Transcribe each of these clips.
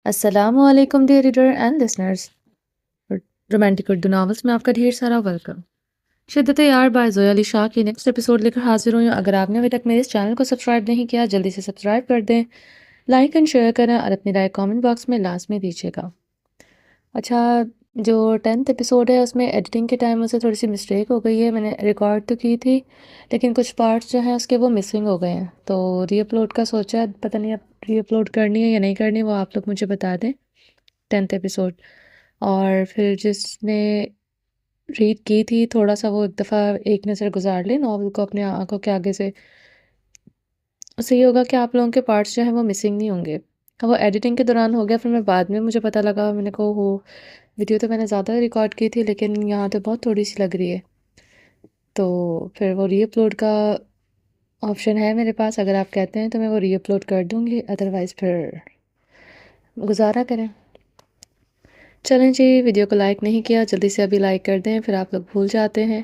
السلام علیکم dear reader and listeners, romantic Urdu novels میں آپ کا ڈھیر سارا ویلکم۔ شدت یار بائی زویا علی شاہ کی نیکسٹ ایپیسوڈ لے کر حاضر ہوئی ہوں۔ اگر آپ نے ابھی تک میرے اس چینل کو سبسکرائب نہیں کیا جلدی سے سبسکرائب کر دیں، لائک اینڈ شیئر کریں اور اپنی رائے کامنٹ باکس میں لازمی دیجیے گا۔ اچھا، جو 10th ایپیسوڈ ہے اس میں ایڈیٹنگ کے ٹائم سے تھوڑی سی مسٹیک ہو گئی ہے۔ میں نے ریکارڈ تو کی تھی لیکن کچھ پارٹس جو ہیں اس کے وہ مسنگ ہو گئے ہیں، تو ری اپلوڈ کا سوچا ہے، پتہ نہیں اب ری اپلوڈ کرنی ہے یا نہیں کرنی، وہ آپ لوگ مجھے بتا دیں 10th ایپیسوڈ۔ اور پھر جس نے ریڈ کی تھی تھوڑا سا وہ ایک دفعہ ایک نظر گزار لیں ناول کو اپنے آنکھوں کے آگے سے، اس سے یہ ہوگا کہ آپ لوگوں کے پارٹس جو ہیں وہ مسنگ نہیں ہوں گے۔ وہ ایڈیٹنگ کے دوران ہو گیا، پھر میں بعد میں مجھے پتہ لگا، میں نے کہا وہ ویڈیو تو میں نے زیادہ ریکارڈ کی تھی لیکن یہاں تو بہت تھوڑی سی لگ رہی ہے، تو پھر وہ ری اپلوڈ کا آپشن ہے میرے پاس، اگر آپ کہتے ہیں تو میں وہ ری اپلوڈ کر دوں گی، ادروائز پھر گزارا کریں۔ چلیں جی، ویڈیو کو لائک نہیں کیا جلدی سے ابھی لائک کر دیں، پھر آپ لوگ بھول جاتے ہیں،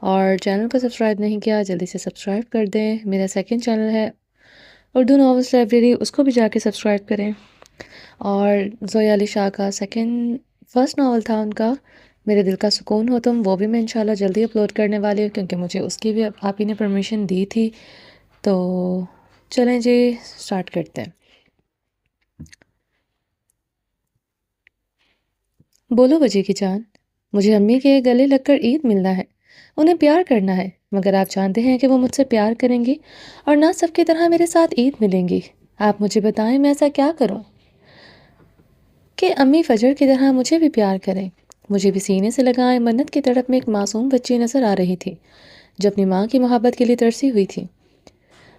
اور چینل کو سبسکرائب نہیں کیا جلدی سے سبسکرائب کر دیں۔ میرا سیکنڈ چینل ہے اردو ناولس لائبریری، اس کو بھی جا کے سبسکرائب کریں۔ اور زویا علی شاہ کا فرسٹ ناول تھا ان کا میرے دل کا سکون ہو تم، وہ بھی میں انشاءاللہ جلدی اپلوڈ کرنے والی ہوں کیونکہ مجھے اس کی بھی آپ ہی نے پرمیشن دی تھی۔ تو چلیں جی سٹارٹ کرتے ہیں۔ بولو بجی کی جان، مجھے امی کے گلے لگ کر عید ملنا ہے، انہیں پیار کرنا ہے، مگر آپ جانتے ہیں کہ وہ مجھ سے پیار کریں گی اور نہ سب کی طرح میرے ساتھ عید ملیں گی۔ آپ مجھے بتائیں میں ایسا کیا کروں کہ امی فجر کی طرح مجھے بھی پیار کریں، مجھے بھی سینے سے لگائیں۔ منت کی تڑپ میں ایک معصوم بچی نظر آ رہی تھی جو اپنی ماں کی محبت کے لیے ترسی ہوئی تھی۔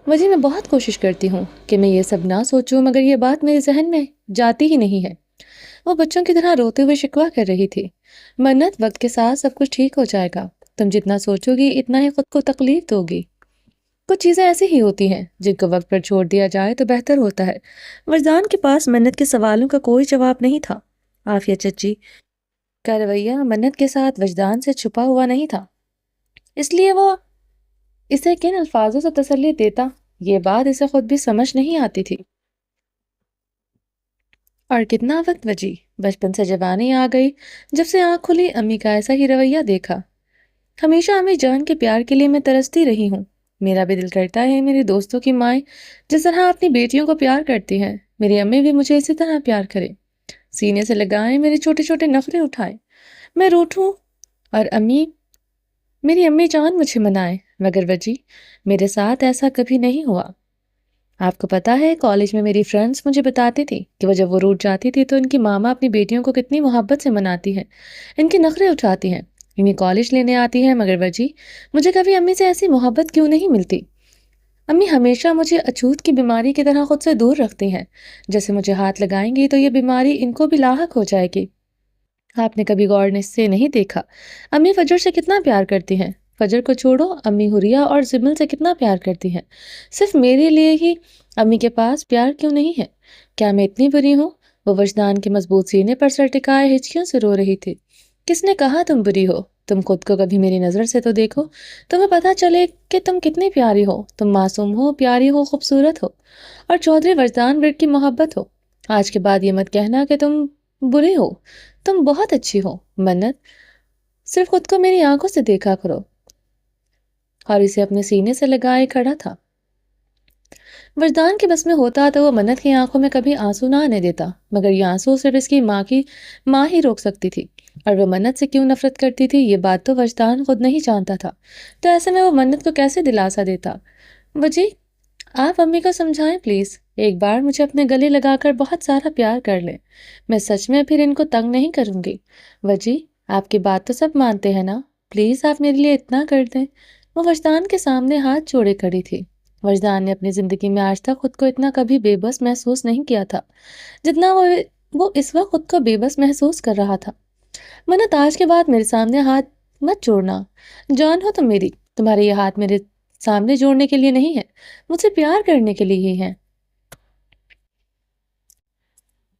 وجہ میں بہت کوشش کرتی ہوں کہ میں یہ سب نہ سوچوں، مگر یہ بات میرے ذہن میں جاتی ہی نہیں ہے۔ وہ بچوں کی طرح روتے ہوئے شکوہ کر رہی تھی، منت وقت کے ساتھ سب کچھ ٹھیک ہو جائے گا، تم جتنا سوچو گی اتنا ہی خود کو تکلیف دو گی۔ کچھ چیزیں ایسی ہی ہوتی ہیں جن کو وقت پر چھوڑ دیا جائے تو بہتر ہوتا ہے۔ وجدان کے پاس منت کے سوالوں کا کوئی جواب نہیں تھا۔ عافیہ چچی کا رویہ منت کے ساتھ وجدان سے چھپا ہوا نہیں تھا، اس لیے وہ اسے کن الفاظوں سے تسلی دیتا، یہ بات اسے خود بھی سمجھ نہیں آتی تھی۔ اور کتنا وقت وجی، بچپن سے جوانی آ گئی، جب سے آنکھ کھلی امی کا ایسا ہی رویہ دیکھا۔ ہمیشہ امی جان کے پیار کے لیے میں ترستی رہی ہوں، میرا بھی دل کرتا ہے میری دوستوں کی مائیں جس طرح اپنی بیٹیوں کو پیار کرتی ہیں، میری امی بھی مجھے اسی طرح پیار کرے، سینے سے لگائیں، میرے چھوٹے چھوٹے نخرے اٹھائیں، میں روٹھوں اور میری امی جان مجھے منائیں، مگر وجی میرے ساتھ ایسا کبھی نہیں ہوا۔ آپ کو پتا ہے کالج میں میری فرینڈز مجھے بتاتی تھی کہ جب وہ روٹ جاتی تھی تو ان کی ماما اپنی بیٹیوں کو کتنی محبت سے مناتی ہیں، ان کے نخرے اٹھاتی ہیں، انہیں کالج لینے آتی ہیں، مگر وجی مجھے کبھی امی سے ایسی محبت کیوں نہیں ملتی؟ امی ہمیشہ مجھے اچھوت کی بیماری کی طرح خود سے دور رکھتی ہیں، جیسے مجھے ہاتھ لگائیں گی تو یہ بیماری ان کو بھی لاحق ہو جائے گی۔ آپ نے کبھی غور سے نہیں دیکھا امی فجر سے کتنا پیار کرتی ہیں؟ فجر کو چھوڑو، امی حریہ اور زمل سے کتنا پیار کرتی ہیں، صرف میرے لیے ہی امی کے پاس پیار کیوں نہیں ہے؟ کیا میں اتنی بری ہوں؟ وہ وجدان کے مضبوط سینے پر سر ٹکائے ہچکیوں سے رو رہی تھی۔ کس نے کہا تم بری ہو؟ تم خود کو کبھی میری نظر سے تو دیکھو، تمہیں پتہ چلے کہ تم کتنی پیاری ہو، تم معصوم ہو، پیاری ہو، خوبصورت ہو اور چودھری وجدان برڈ کی محبت ہو۔ آج کے بعد یہ مت کہنا کہ تم بری ہو، تم بہت اچھی ہو۔ منت، صرف خود کو میری آنکھوں سے دیکھا کرو۔ اور اسے اپنے سینے سے لگائے کھڑا تھا۔ وجدان کے بس میں ہوتا تو وہ منت کی آنکھوں میں کبھی آنسو نہ آنے دیتا، مگر یہ آنسو صرف اس کی ماں ہی روک سکتی تھی، اور وہ منت سے کیوں نفرت کرتی تھی یہ بات تو وجدان خود نہیں جانتا تھا، تو ایسے میں وہ منت کو کیسے دلاسا دیتا؟ وجی، آپ امی کو سمجھائیں پلیز، ایک بار مجھے اپنے گلے لگا کر بہت سارا پیار کر لیں، میں سچ میں پھر ان کو تنگ نہیں کروں گی۔ وجی، آپ کی بات تو سب مانتے ہیں نا، پلیز آپ میرے لیے اتنا کر دیں۔ وہ وجدان کے سامنے ہاتھ جوڑے کھڑی تھی۔ وجدان نے اپنی زندگی میں آج تک خود کو اتنا کبھی بے بس محسوس نہیں کیا تھا جتنا وہ اس وقت خود کو بے بس محسوس کر رہا تھا۔ منت، آج کے بعد میرے سامنے ہاتھ مت جوڑنا، جان ہو تم میری، تمہارے یہ ہاتھ میرے سامنے جوڑنے کے لیے نہیں ہے، مجھ سے پیار کرنے کے لیے ہی ہے۔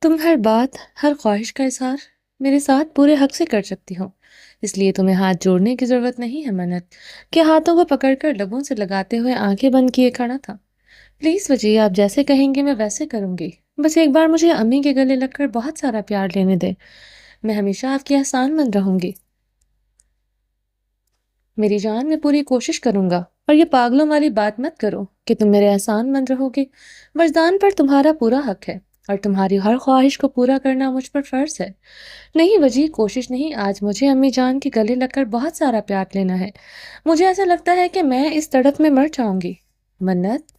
تم ہر بات، ہر خواہش کا اظہار میرے ساتھ پورے حق سے کر سکتی ہو، اس لیے تمہیں ہاتھ جوڑنے کی ضرورت نہیں ہے۔ منت کے ہاتھوں کو پکڑ کر لبوں سے لگاتے ہوئے آنکھیں بند کیے کھڑا تھا۔ پلیز وجی، آپ جیسے کہیں گے میں ویسے کروں گی، بس ایک بار مجھے امی کے گلے لگ کر بہت سارا پیار لینے دیں، میں ہمیشہ آپ کی احسان مند رہوں گی۔ میری جان، میں پوری کوشش کروں گا، اور یہ پاگلوں والی بات مت کرو کہ تم میرے احسان مند رہو گے۔ وجدان پر تمہارا پورا حق ہے، اور تمہاری ہر خواہش کو پورا کرنا مجھ پر فرض ہے۔ نہیں وجی، کوشش نہیں، آج مجھے امی جان کے گلے لگ کر بہت سارا پیار لینا ہے۔ مجھے ایسا لگتا ہے کہ میں اس تڑپ میں مر جاؤں گی۔ منت،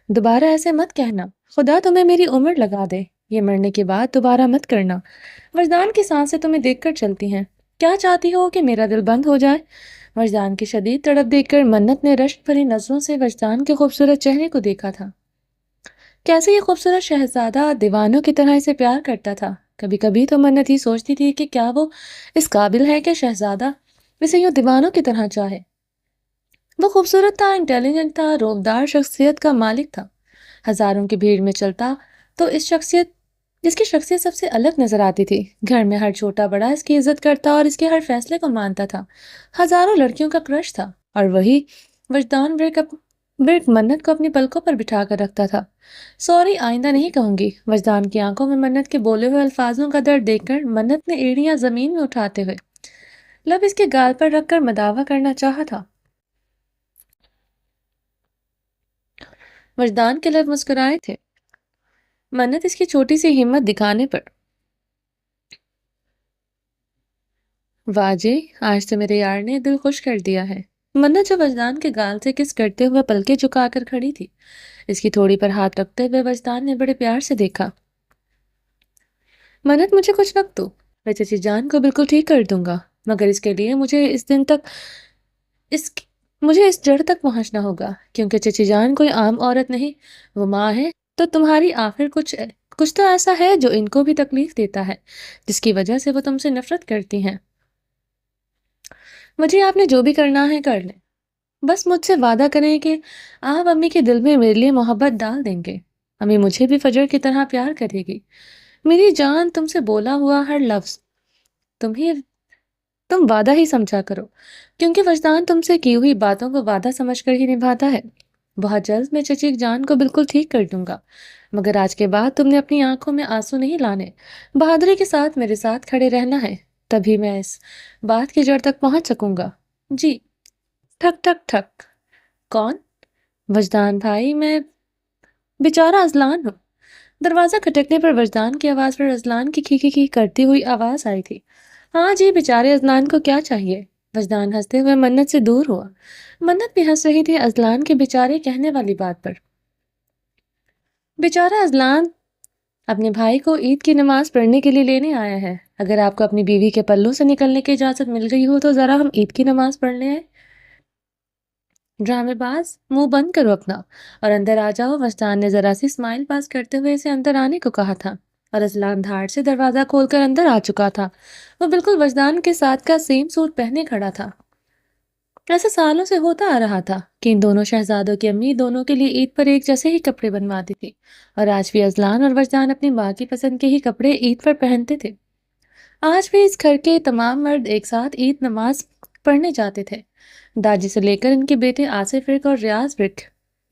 دوبارہ ایسے مت کہنا، خدا تمہیں میری عمر لگا دے، یہ مرنے کے بعد دوبارہ مت کرنا۔ وجدان کی سانسیں تمہیں دیکھ کر چلتی ہیں، کیا چاہتی ہو کہ میرا دل بند ہو جائے؟ وجدان کی شدید تڑپ دیکھ کر منت نے رشک بھری نظروں سے وجدان کے خوبصورت چہرے کو دیکھا تھا۔ کیسے یہ خوبصورت شہزادہ دیوانوں کی طرح اسے پیار کرتا تھا۔ کبھی کبھی تو منت ہی سوچتی تھی کہ کیا وہ اس قابل ہے کہ شہزادہ اسے یوں دیوانوں کی طرح چاہے۔ وہ خوبصورت تھا، انٹیلیجنٹ تھا، روبدار شخصیت کا مالک تھا۔ ہزاروں کی بھیڑ میں چلتا تو اس کی شخصیت سب سے الگ نظر آتی تھی۔ گھر میں ہر چھوٹا بڑا اس کی عزت کرتا اور اس کے ہر فیصلے کو مانتا تھا۔ ہزاروں لڑکیوں کا کرش تھا، اور وہی وجدان برک منت کو اپنی پلکوں پر بٹھا کر رکھتا تھا۔ سوری، آئندہ نہیں کہوں گی۔ وجدان کی آنکھوں میں منت کے بولے ہوئے الفاظوں کا درد دیکھ کر منت نے ایڑیاں زمین میں اٹھاتے ہوئے لب اس کے گال پر رکھ کر مداوا کرنا چاہا تھا۔ وجدان کے لب مسکرائے تھے، منت اس کی چھوٹی سی ہمت دکھانے پر۔ واجے، آج تو میرے یار نے دل خوش کر دیا ہے۔ منت جو وجدان کے گال سے کس کرتے ہوئے پلکیں جھکا کر کھڑی تھی، اس کی تھوڑی پر ہاتھ رکھتے ہوئے وجدان نے بڑے پیار سے دیکھا۔ منت، مجھے کچھ وقت دو، میں چچی جان کو بالکل ٹھیک کر دوں گا، مگر اس کے لیے مجھے اس جڑ تک پہنچنا ہوگا، کیونکہ چچی جان کوئی عام عورت نہیں، وہ ماں ہے۔ تو تمہاری آخر کچھ تو ایسا ہے جو ان کو بھی تکلیف دیتا ہے، جس کی وجہ سے وہ تم سے نفرت کرتی ہیں۔ مجھے آپ نے جو بھی کرنا ہے کر لیں، بس مجھ سے وعدہ کریں کہ آپ امی کے دل میں میرے لیے محبت ڈال دیں گے۔ امی مجھے بھی فجر کی طرح پیار کرے گی۔ میری جان، تم سے بولا ہوا ہر لفظ تم وعدہ ہی سمجھا کرو، کیونکہ وجدان تم سے کی ہوئی باتوں کو وعدہ سمجھ کر ہی نبھاتا ہے۔ بہت جلد میں چچی جان کو بالکل ٹھیک کر دوں گا، مگر آج کے بعد تم نے اپنی آنکھوں میں آنسو نہیں لانے، بہادری کے ساتھ میرے ساتھ کھڑے رہنا ہے، تبھی میں اس بات کی جڑ تک پہنچ سکوں گا۔ جی۔ ٹھک ٹھک ٹھک۔ کون؟ وجدان بھائی، میں بیچارہ ازلان ہوں۔ دروازہ کھٹکنے پر وجدان کی آواز پر ازلان کی کھی کھی کرتی ہوئی آواز آئی تھی۔ ہاں جی، بیچارے ازلان کو کیا چاہیے؟ وجدان ہنستے ہوئے منت سے دور ہوا۔ منت بھی ہنس رہی تھی ازلان کے بیچارے کہنے والی بات پر۔ بیچارہ ازلان اپنے بھائی کو عید کی نماز پڑھنے کے لیے لینے آیا ہے۔ اگر آپ کو اپنی بیوی کے پلوں سے نکلنے کی اجازت مل گئی ہو تو ذرا ہم عید کی نماز پڑھ لیں۔ ڈرامے باز، منہ بند کرو اپنا اور اندر آ جاؤ۔ وجدان نے ذرا سی اسمائل پاس کرتے ہوئے اسے اندر آنے کو کہا تھا، اور ازلان دھاڑ سے دروازہ کھول کر اندر آ چکا تھا۔ وہ بالکل وجدان کے ساتھ کا سیم سوٹ پہنے کھڑا تھا۔ ایسے سالوں سے ہوتا آ رہا تھا کہ ان دونوں شہزادوں کی امی دونوں کے لیے عید پر ایک جیسے ہی کپڑے بنواتی تھی، اور آج بھی ازلان اور وجدان اپنی ماں کی پسند کے ہی کپڑے عید پر پہنتے تھے۔ آج بھی اس گھر کے تمام مرد ایک ساتھ عید نماز پڑھنے جاتے تھے، داجی سے لے کر ان کے بیٹے آصف برک اور ریاض برک،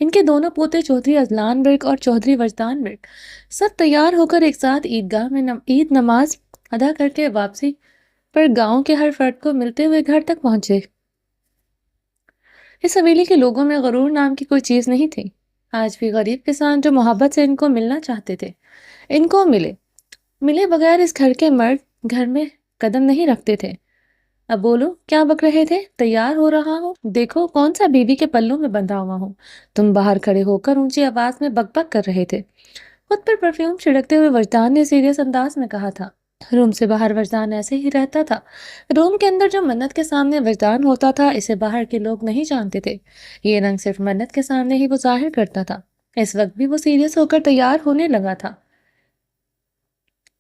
ان کے دونوں پوتے چودھری ازلان برک اور چودھری وجدان برک، سب تیار ہو کر ایک ساتھ عیدگاہ میں عید نماز ادا کر کے واپسی پر گاؤں کے ہر فرد کو ملتے ہوئے گھر تک پہنچے۔ اس حویلی کے لوگوں میں غرور نام کی کوئی چیز نہیں تھی۔ آج بھی غریب کسان جو محبت سے ان کو ملنا چاہتے تھے، ان کو ملے بغیر اس گھر کے مرد گھر میں قدم نہیں رکھتے تھے۔ اب بولو، کیا بک رہے تھے؟ تیار ہو رہا ہوں، دیکھو کون سا بیوی کے پلوں میں بندھا ہوا ہوں۔ تم باہر کھڑے ہو کر اونچی آواز میں بک بک کر رہے تھے۔ خود پر پرفیوم چھڑکتے ہوئے وجدان نے سیریس انداز میں کہا تھا۔ روم سے باہر وجدان ایسے ہی رہتا تھا۔ روم کے اندر جو منت کے سامنے وجدان ہوتا تھا، اسے باہر کے لوگ نہیں جانتے تھے۔ یہ رنگ صرف منت کے سامنے ہی وہ ظاہر کرتا تھا۔ اس وقت بھی وہ سیریس ہو کر تیار ہونے لگا تھا۔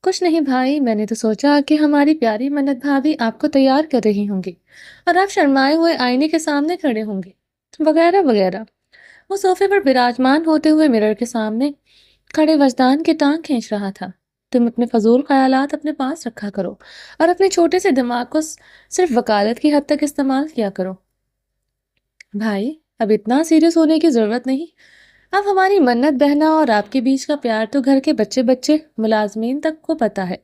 کچھ نہیں بھائی، میں نے تو سوچا کہ ہماری پیاری منت بھابھی آپ کو تیار کر رہی ہوں گی اور آپ شرمائے ہوئے آئینے کے سامنے کھڑے ہوں گے، وغیرہ وغیرہ۔ وہ صوفے پر براجمان ہوتے ہوئے مرر کے سامنے کھڑے وجدان کی ٹانگ کھینچ رہا تھا۔ تم اپنے فضول خیالات اپنے پاس رکھا کرو اور اپنے چھوٹے سے دماغ کو صرف وکالت کی حد تک استعمال کیا کرو۔ بھائی، اب اتنا سیریس ہونے کی ضرورت نہیں۔ اب ہماری منت بہنا اور آپ کے بیچ کا پیار تو گھر کے بچے بچے ملازمین تک کو پتا ہے،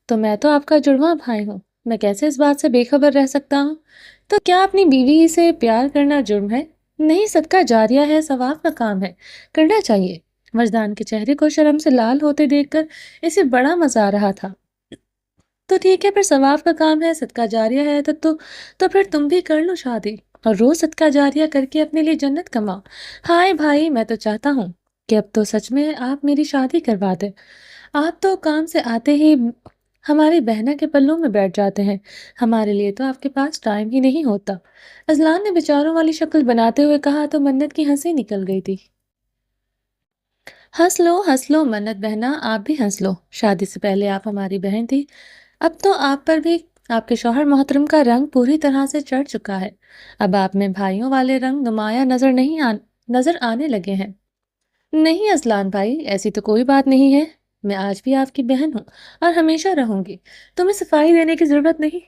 تو میں تو آپ کا جڑواں بھائی ہوں، میں کیسے اس بات سے بے خبر رہ سکتا ہوں؟ تو کیا اپنی بیوی سے پیار کرنا جرم ہے؟ نہیں، صدقہ جاریہ ہے، ثواب کا کام ہے، کرنا چاہیے۔ وجدان کے چہرے کو شرم سے لال ہوتے دیکھ کر اسے بڑا مزہ آ رہا تھا۔ تو ٹھیک ہے، پھر ثواب کا کام ہے، صدقہ جاریہ ہے، تو پھر تم بھی کر لو شادی اور روز صدقہ جاریہ کر کے اپنے لیے جنت کماؤ۔ ہائے بھائی، میں تو چاہتا ہوں کہ اب تو سچ میں آپ میری شادی کروا دیں۔ آپ تو کام سے آتے ہی ہماری بہنا کے پلوں میں بیٹھ جاتے ہیں، ہمارے لیے تو آپ کے پاس ٹائم ہی نہیں ہوتا۔ ازلان نے بیچاروں والی شکل بناتے ہوئے کہا تو منت کی ہنسی نکل گئی تھی۔ ہنس لو منت بہنا، آپ بھی ہنس لو، شادی سے پہلے آپ ہماری بہن تھی، اب تو آپ پر بھی آپ کے شوہر محترم کا رنگ پوری طرح سے چڑھ چکا ہے، اب آپ میں بھائیوں والے رنگ نمایاں نظر آنے لگے ہیں۔ نہیں ازلان بھائی، ایسی تو کوئی بات نہیں ہے، میں آج بھی آپ کی بہن ہوں اور ہمیشہ رہوں گی، تمہیں صفائی دینے کی ضرورت نہیں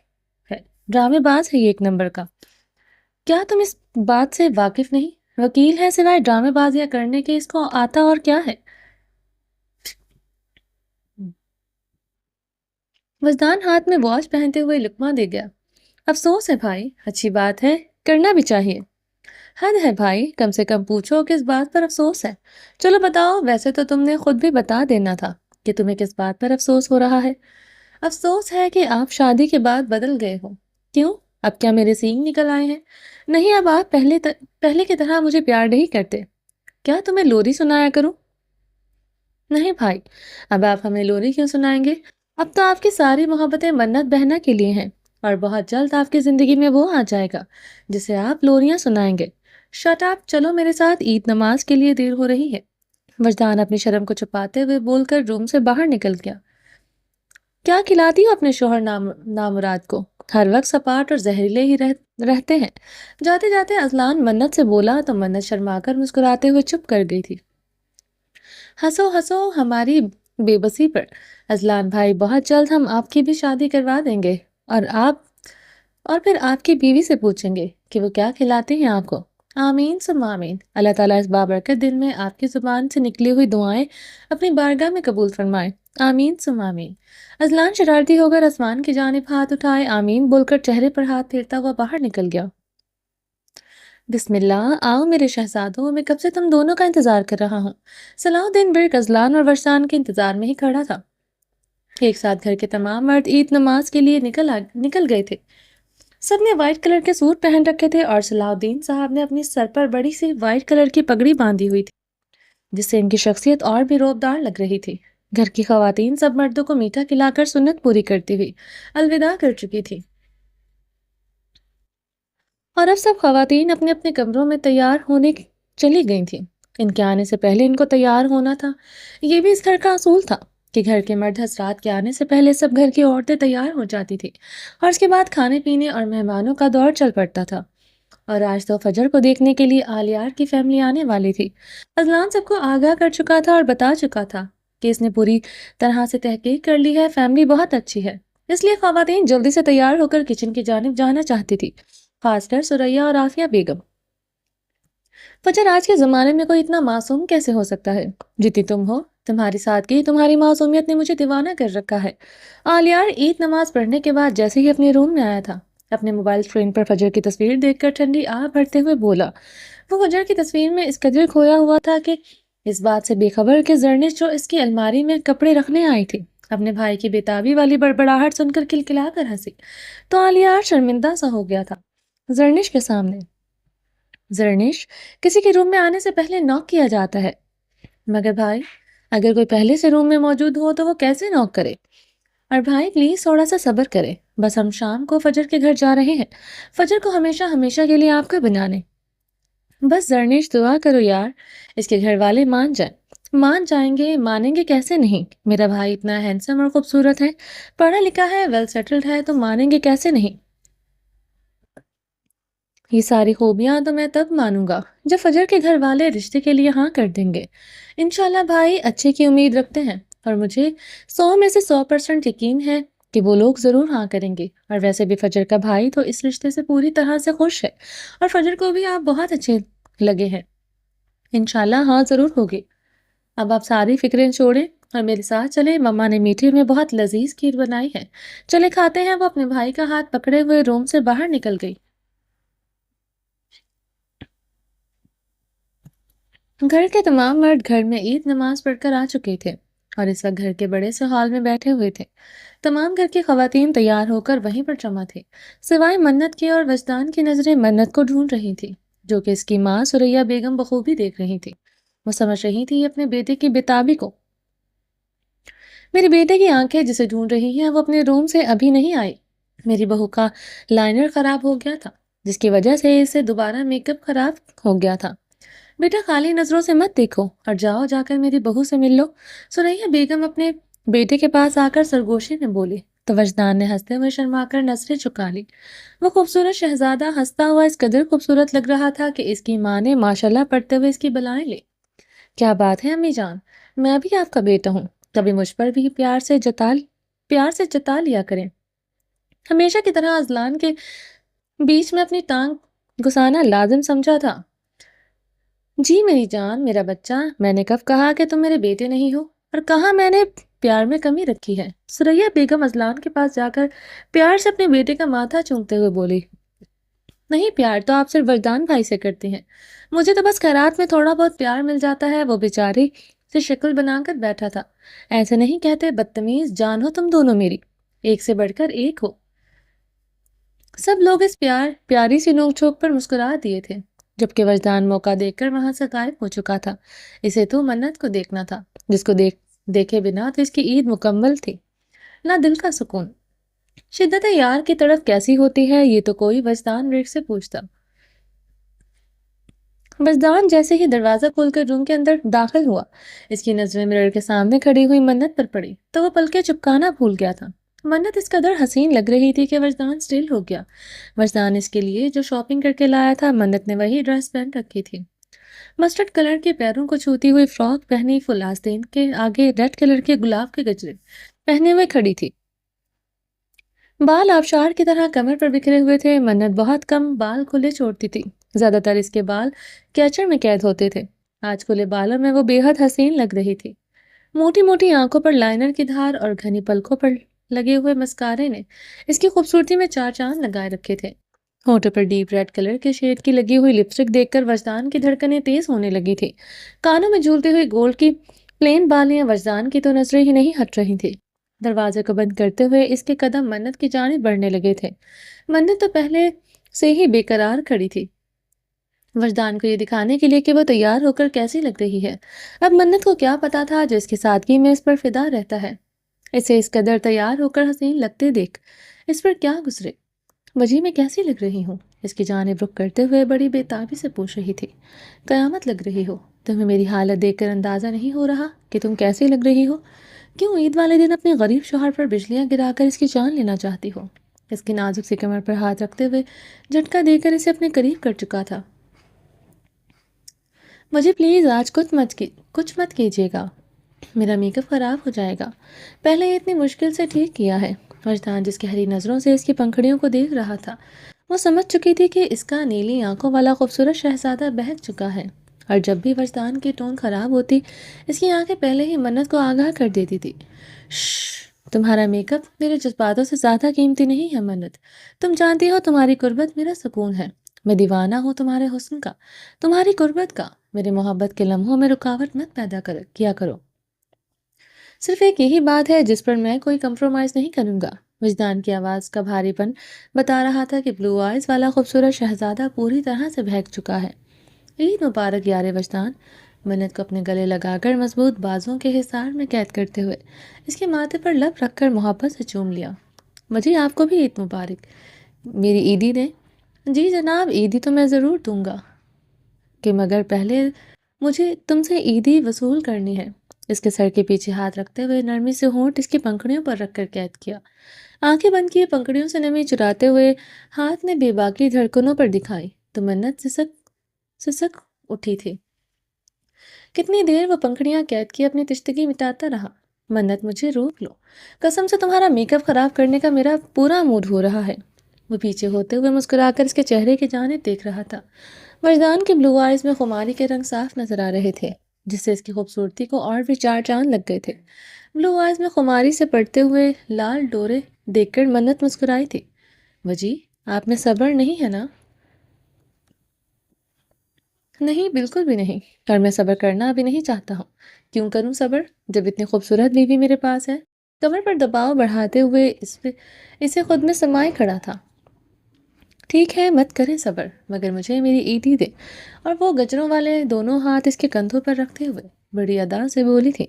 ہے، ڈرامے باز ہے یہ ایک نمبر کا۔ کیا تم اس بات سے واقف نہیں؟ وکیل ہے، سوائے ڈرامے بازیاں کرنے کے اس کو آتا اور کیا ہے؟ وجدان ہاتھ میں واچ پہنتے ہوئے لقمہ دے گیا۔ افسوس ہے بھائی، اچھی بات ہے، کرنا بھی چاہیے۔ حد ہے بھائی، کم سے کم پوچھو کس بات پر افسوس ہے۔ چلو بتاؤ، ویسے تو تم نے خود بھی بتا دینا تھا کہ تمہیں کس بات پر افسوس ہو رہا ہے۔ افسوس ہے کہ آپ شادی کے بعد بدل گئے ہو۔ کیوں؟ اب کیا میرے سینگ نکل آئے ہیں؟ نہیں، اب آپ پہلے کی طرح مجھے پیار نہیں کرتے۔ کیا تمہیں لوری سنایا کروں؟ نہیں بھائی، اب آپ ہمیں لوری کیوں سنائیں گے؟ اب تو آپ کی ساری محبتیں منت بہنا کے لیے ہیں اور بہت جلد آپ کی زندگی میں وہ آ جائے گا جسے آپ لوریاں سنائیں گے۔ شٹ اپ، چلو میرے ساتھ، عید نماز کے لیے دیر ہو رہی ہے۔ وجدان اپنی شرم کو چھپاتے ہوئے بول کر روم سے باہر نکل گیا۔ کیا کھلاتی ہو اپنے شوہر نامراد کو؟ ہر وقت سپاٹ اور زہریلے ہی رہتے ہیں۔ جاتے جاتے ازلان منت سے بولا تو منت شرما کر مسکراتے ہوئے چپ کر گئی تھی۔ ہنسو ہنسو ہماری بے بسی پر ازلان بھائی، بہت جلد ہم آپ کی بھی شادی کروا دیں گے اور پھر آپ کی بیوی سے پوچھیں گے کہ وہ کیا کھلاتی ہیں آپ کو۔ آمین ثم آمین، اللہ تعالیٰ اس بابرکت دن میں آپ کی زبان سے نکلی ہوئی دعائیں اپنی بارگاہ میں قبول فرمائے۔ آمین ثم آمین۔ ازلان شرارتی ہو کر آسمان کی جانب ہاتھ اٹھائے آمین بول کر چہرے پر ہاتھ پھیرتا ہوا باہر نکل گیا۔ بسم اللہ، آؤ میرے شہزادوں، میں کب سے تم دونوں کا انتظار کر رہا ہوں۔ صلاح الدین برق ازلان اور ورسان کے انتظار میں ہی کھڑا تھا۔ ایک ساتھ گھر کے تمام مرد عید نماز کے لیے نکل گئے تھے۔ سب نے وائٹ کلر کے سوٹ پہن رکھے تھے اور صلاح الدین صاحب نے اپنی سر پر بڑی سی وائٹ کلر کی پگڑی باندھی ہوئی تھی جس سے ان کی شخصیت اور بھی روبدار لگ رہی تھی۔ گھر کی خواتین سب مردوں کو میٹھا کھلا کر سنت پوری کرتی ہوئی الوداع کر چکی تھی اور اب سب خواتین اپنے اپنے کمروں میں تیار ہونے چلی گئی تھیں۔ ان کے آنے سے پہلے ان کو تیار ہونا تھا۔ یہ بھی اس گھر کا اصول تھا کہ گھر کے مرد حضرات کے آنے سے پہلے سب گھر کی عورتیں تیار ہو جاتی تھی اور اس کے بعد کھانے پینے اور مہمانوں کا دور چل پڑتا تھا۔ اور آج تو فجر کو دیکھنے کے لیے آلیار کی فیملی آنے والی تھی۔ ازلان سب کو آگاہ کر چکا تھا اور بتا چکا تھا کہ اس نے پوری طرح سے تحقیق کر لی ہے، فیملی بہت اچھی ہے، اس لیے خواتین جلدی سے تیار ہو کر کچن کی جانب جانا چاہتی تھی، خاص کر سریا اور آفیہ بیگم۔ فجر، آج کے زمانے میں کوئی اتنا معصوم کیسے ہو سکتا ہے جتنی تم ہو؟ تمہاری سادگی، تمہاری معصومیت نے مجھے دیوانہ کر رکھا ہے۔ آلیار عید نماز پڑھنے کے بعد جیسے ہی اپنے روم میں آیا تھا، اپنے موبائل اسکرین پر فجر کی تصویر دیکھ کر ٹھنڈی آہ بھرتے ہوئے بولا۔ وہ فجر کی تصویر میں اس قدر کھویا ہوا تھا کہ اس بات سے بے خبر کہ زرنش جو اس کی الماری میں کپڑے رکھنے آئی تھی اپنے بھائی کی بےتابی والی بڑبڑاہٹ سن کر کلکلا کر ہنسی، تو آلیار شرمندہ سا ہو گیا تھا زرنش کے سامنے۔ زرنش، کسی کے روم میں آنے سے پہلے ناک کیا جاتا ہے، مگر بھائی اگر کوئی پہلے سے روم میں موجود ہو تو وہ کیسے ناک کرے؟ اور بھائی پلیز تھوڑا سا صبر کرے، بس ہم شام کو فجر کے گھر جا رہے ہیں، فجر کو ہمیشہ ہمیشہ کے لیے آپ کا بنانے۔ بس زرنش، دعا کرو یار، اس کے گھر والے مان جائیں گے، مانیں گے کیسے نہیں؟ میرا بھائی اتنا ہینسم اور خوبصورت ہے، پڑھا لکھا ہے، ویل سیٹلڈ ہے، تو مانیں گے کیسے نہیں؟ یہ ساری خوبیاں تو میں تب مانوں گا جب فجر کے گھر والے رشتے کے لیے ہاں کر دیں گے۔ انشاءاللہ بھائی اچھے کی امید رکھتے ہیں اور مجھے 100 میں سے 100% یقین ہے کہ وہ لوگ ضرور ہاں کریں گے، اور ویسے بھی فجر کا بھائی تو اس رشتے سے پوری طرح سے خوش ہے اور فجر کو بھی آپ بہت اچھے لگے ہیں۔ انشاءاللہ ہاں ضرور ہوگی۔ اب آپ ساری فکریں چھوڑیں اور میرے ساتھ چلیں، مما نے میٹھے میں بہت لذیذ کھیر بنائی ہے، چلے کھاتے ہیں۔ وہ اپنے بھائی کا ہاتھ پکڑے ہوئے روم سے باہر نکل گئی۔ گھر کے تمام مرد گھر میں عید نماز پڑھ کر آ چکے تھے اور اس وقت گھر کے بڑے سے ہال میں بیٹھے ہوئے تھے۔ تمام گھر کی خواتین تیار ہو کر وہیں پر جمع تھی، سوائے منت کی، اور وجدان کی نظریں منت کو ڈھونڈ رہی تھی جو کہ اس کی ماں سریا بیگم بخوبی دیکھ رہی تھی۔ وہ سمجھ رہی تھی اپنے بیٹے کی بےتابی کو۔ میری بیٹے کی آنکھیں جسے ڈھونڈ رہی ہیں، وہ اپنے روم سے ابھی نہیں آئی۔ میری بہو کا لائنر خراب ہو گیا تھا جس کی وجہ سے اسے دوبارہ میک اپ خراب ہو گیا تھا۔ بیٹا خالی نظروں سے مت دیکھو اور جاؤ جا کر میری بہو سے مل لو، سریا بیگم اپنے بیٹے کے پاس آ کر سرگوشی میں بولی، تو وجدان نے ہنستے ہوئے شرما کر نظریں چکا لی۔ وہ خوبصورت شہزادہ ہنستا ہوا اس قدر خوبصورت لگ رہا تھا کہ اس کی ماں نے ماشاءاللہ پڑھتے ہوئے اس کی بلائیں لی۔ کیا بات ہے امی جان، میں بھی آپ کا بیٹا ہوں، کبھی مجھ پر بھی پیار سے جتا لیا کریں۔ ہمیشہ کی طرح ازلان کے بیچ میں اپنی ٹانگ گھسانا لازم سمجھا تھا۔ جی میری جان، میرا بچہ، میں نے کب کہا کہ تم میرے بیٹے نہیں ہو، اور کہاں میں نے پیار میں کمی رکھی ہے؟ سریا بیگم ازلان کے پاس جا کر پیار سے اپنے بیٹے کا ماتھا چومتے ہوئے بولی، نہیں، پیار تو آپ صرف وجدان بھائی سے کرتی ہیں، مجھے تو بس خیرات میں تھوڑا بہت پیار مل جاتا ہے۔ وہ بیچاری سے شکل بنا کر بیٹھا تھا۔ ایسے نہیں کہتے، بدتمیز، جان ہو تم دونوں میری، ایک سے بڑھ کر ایک ہو۔ سب لوگ اس پیاری سی نوک جھوک پر مسکرا دیے تھے، جبکہ وجدان موقع دیکھ کر وہاں سے غائب ہو چکا تھا۔ اسے تو منت کو دیکھنا تھا، جس کو دیکھے بنا تو اس کی عید مکمل تھی۔ نہ دل کا سکون۔ شدت یار کی طرف کیسی ہوتی ہے، یہ تو کوئی وجدان میرے سے پوچھتا۔ وجدان جیسے ہی دروازہ کھول کر روم کے اندر داخل ہوا، اس کی نظریں مرر کے سامنے کھڑی ہوئی منت پر پڑی تو وہ پلکیں چپکانا بھول گیا تھا۔ منت اس قدر حسین لگ رہی تھی کہ وجدان سٹل ہو گیا۔ وجدان اس کے لیے جو شاپنگ کر کے لایا تھا، منت نے وہی ڈریس پہن رکھی تھی، مسٹرڈ کلر کے پیروں کو چھوتی ہوئی فراک پہنی، فل آستین کے آگے ریڈ کلر کے گلاب کے گجرے پہنے ہوئے کھڑی تھی۔ بال آبشار کی طرح کمر پر بکھرے ہوئے تھے۔ منت بہت کم بال کھلے چھوڑتی تھی، زیادہ تر اس کے بال کیچر میں قید ہوتے تھے۔ آج کھلے بالوں میں وہ بے حد حسین لگ رہی تھی۔ موٹی موٹی آنکھوں پر لائنر کی دھار اور گھنی پلکوں پر لگے ہوئے مسکارے نے اس کی خوبصورتی میں چار چاند لگائے رکھے تھے۔ ہونٹوں پر ڈیپ ریڈ کلر کے شیڈ کی لگی ہوئی لپسٹک دیکھ کر وجدان کی دھڑکنیں تیز ہونے لگی تھی۔ کانوں میں جھولتی ہوئی گولڈ کی پلین بالیاں وجدان کی تو نظریں ہی نہیں ہٹ رہی تھی۔ دروازے کو بند کرتے ہوئے اس کے قدم منت کی جانب بڑھنے لگے تھے۔ منت تو پہلے سے ہی بے قرار کھڑی تھی، وجدان کو یہ دکھانے کے لیے کہ وہ تیار ہو کر کیسی لگ رہی ہے۔ اب منت کو کیا پتا تھا جو اس کی سادگی میں اس پر فدا رہتا ہے، اسے اس قدر تیار ہو کر حسین لگتے دیکھ اس پر کیا گزرے۔ وجی میں کیسی لگ رہی ہوں؟ اس کی جانب رخ کرتے ہوئے بڑی بےتابی سے پوچھ رہی تھی۔ قیامت لگ رہی ہو، تمہیں میری حالت دیکھ کر اندازہ نہیں ہو رہا کہ تم کیسی لگ رہی ہو؟ کیوں عید والے دن اپنے غریب شوہر پر بجلیاں گرا کر اس کی جان لینا چاہتی ہو؟ اس کی نازک سی کمر پر ہاتھ رکھتے ہوئے جھٹکا دے کر اسے اپنے قریب کر چکا تھا۔ مجھے پلیز آج کچھ مت کیجیے گا، میرا میک اپ خراب ہو جائے گا، پہلے یہ اتنی مشکل سے ٹھیک کیا ہے۔ وجدان جس کی ہری نظروں سے اس کی پنکھڑیوں کو دیکھ رہا تھا، وہ سمجھ چکی تھی کہ اس کا نیلی آنکھوں والا خوبصورت شہزادہ بہک چکا ہے، اور جب بھی وجدان کی ٹون خراب ہوتی، اس کی آنکھیں پہلے ہی منت کو آگاہ کر دیتی تھی۔ شش، تمہارا میک اپ میرے جذباتوں سے زیادہ قیمتی نہیں ہے منت، تم جانتی ہو تمہاری قربت میرا سکون ہے، میں دیوانہ ہوں تمہارے حسن کا، تمہاری قربت کا، میرے محبت کے لمحوں میں رکاوٹ مت پیدا کیا کرو۔ صرف ایک یہی بات ہے جس پر میں کوئی کمپرومائز نہیں کروں گا۔ وجدان کی آواز کا بھاری پن بتا رہا تھا کہ بلو آئیز والا خوبصورت شہزادہ پوری طرح سے بہک چکا ہے۔ عید مبارک یار وجدان، منت کو اپنے گلے لگا کر مضبوط بازوں کے حصار میں قید کرتے ہوئے اس کے ماتھے پر لب رکھ کر محبت سے چوم لیا۔ مجھے آپ کو بھی عید مبارک میری عیدی نے۔ جی جناب، عیدی تو میں ضرور دوں گا، کہ مگر پہلے مجھے تم سے عیدی وصول کرنی ہے۔ اس کے سر کے پیچھے ہاتھ رکھتے ہوئے نرمی سے ہونٹ اس کی پنکھڑیوں پر رکھ کر قید کیا۔ آنکھیں بند کیے پنکھڑیوں سے نمی چراتے ہوئے ہاتھ نے بے باکی دھڑکنوں پر دکھائی تو منت سسک اٹھی تھی۔ کتنی دیر وہ پنکھڑیاں قید کی اپنی تشتگی مٹاتا رہا۔ منت، مجھے روک لو، قسم سے تمہارا میک اپ خراب کرنے کا میرا پورا موڈ ہو رہا ہے۔ وہ پیچھے ہوتے ہوئے مسکرا کر اس کے چہرے کی جانب دیکھ رہا تھا۔ وجدان کے بلو آئز میں خماری کے رنگ صاف نظر آ رہے تھے، جس سے اس کی خوبصورتی کو اور بھی چار چاند لگ گئے تھے۔ بلو آئز میں خماری سے پڑتے ہوئے لال ڈورے دیکھ کر منت مسکرائی تھی۔ وجی، آپ میں صبر نہیں ہے نا؟ نہیں، بالکل بھی نہیں، اور میں صبر کرنا ابھی نہیں چاہتا ہوں۔ کیوں کروں صبر جب اتنی خوبصورت بیوی میرے پاس ہے؟ کمر پر دباؤ بڑھاتے ہوئے اسے خود میں سمائے کھڑا تھا۔ ٹھیک ہے، مت کریں صبر، مگر مجھے میری عیدی دے۔ اور وہ گجروں والے دونوں ہاتھ اس کے کندھوں پر رکھتے ہوئے بڑی ادا سے بولی تھی۔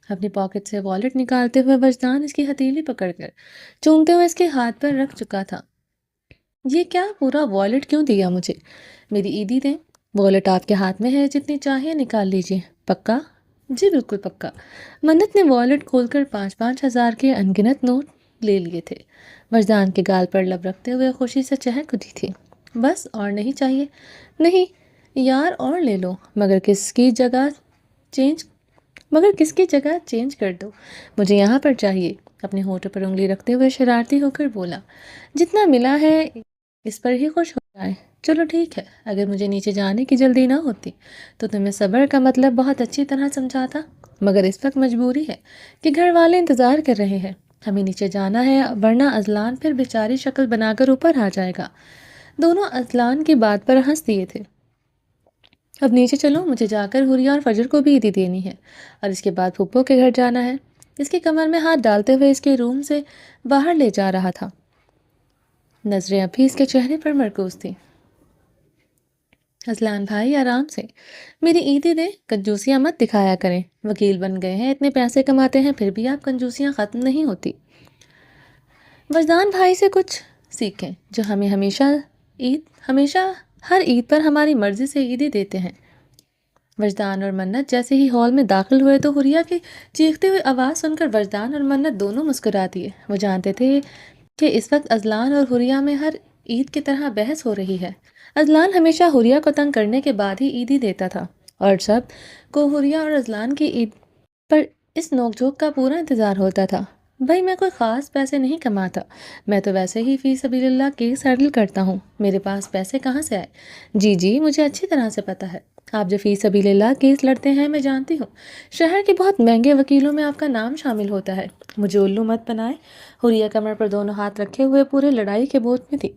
اپنی پاکٹ سے والٹ نکالتے ہوئے وجدان اس کی ہتھیلی پکڑ کر چومتے ہوئے اس کے ہاتھ پر رکھ چکا تھا۔ یہ کیا، پورا والٹ کیوں دیا مجھے؟ میری عیدی دیں۔ والٹ آپ کے ہاتھ میں ہے، جتنی چاہیے نکال لیجیے۔ پکا؟ جی بالکل پکا۔ منت نے والٹ کھول کر 5,000 کے انگنت نوٹ لے لیے تھے۔ وجدان کے گال پر لب رکھتے ہوئے خوشی سے چہک اٹھی تھی۔ بس اور نہیں چاہیے؟ نہیں یار، اور لے لو، مگر کس کی جگہ چینج کر دو، مجھے یہاں پر چاہیے۔ اپنے ہونٹوں پر انگلی رکھتے ہوئے شرارتی ہو کر بولا، جتنا ملا ہے اس پر ہی خوش ہو جائے۔ چلو ٹھیک ہے، اگر مجھے نیچے جانے کی جلدی نہ ہوتی تو تمہیں صبر کا مطلب بہت اچھی طرح سمجھاتا، مگر اس وقت مجبوری ہے کہ گھر والے انتظار کر رہے ہیں، ہمیں نیچے جانا ہے، ورنہ اذلان پھر بیچاری شکل بنا کر اوپر آ جائے گا۔ دونوں اذلان کی بات پر ہنس دیے تھے۔ اب نیچے چلو، مجھے جا کر حریہ اور فجر کو بھی عیدی دینی ہے، اور اس کے بعد پھپھو کے گھر جانا ہے۔ اس کے کمر میں ہاتھ ڈالتے ہوئے اس کے روم سے باہر لے جا رہا تھا۔ نظریں ابھی اس کے چہرے پر مرکوز تھیں۔ اذلان بھائی آرام سے، میری عیدی دے، کنجوسیاں مت دکھایا کریں، وکیل بن گئے ہیں، اتنے پیسے کماتے ہیں، پھر بھی آپ کنجوسیاں ختم نہیں ہوتی۔ وجدان بھائی سے کچھ سیکھیں، جو ہمیں ہمیشہ ہر عید پر ہماری مرضی سے عیدی دیتے ہیں۔ وجدان اور منت جیسے ہی ہال میں داخل ہوئے تو حریہ کی چیختے ہوئے آواز سن کر وجدان اور منت دونوں مسکرا دیے۔ وہ جانتے تھے کہ اس وقت اذلان اور حریہ میں ہر عید کی طرح بحث ہو رہی ہے۔ اذلان ہمیشہ حریہ کو تنگ کرنے کے بعد ہی عیدی دیتا تھا، اور سب کو حریہ اور اذلان کی عید پر اس نوک جھوک کا پورا انتظار ہوتا تھا۔ بھائی، میں کوئی خاص پیسے نہیں کماتا، میں تو ویسے ہی فی سبیل اللہ کیس سیٹل کرتا ہوں، میرے پاس پیسے کہاں سے آئے؟ جی مجھے اچھی طرح سے پتہ ہے، آپ جو فی سبیل اللہ کیس لڑتے ہیں میں جانتی ہوں، شہر کے بہت مہنگے وکیلوں میں آپ کا نام شامل ہوتا ہے، مجھے الو مت بنائے۔ حریہ کمر پر دونوں ہاتھ رکھے ہوئے پورے لڑائی کے بوت میں تھی۔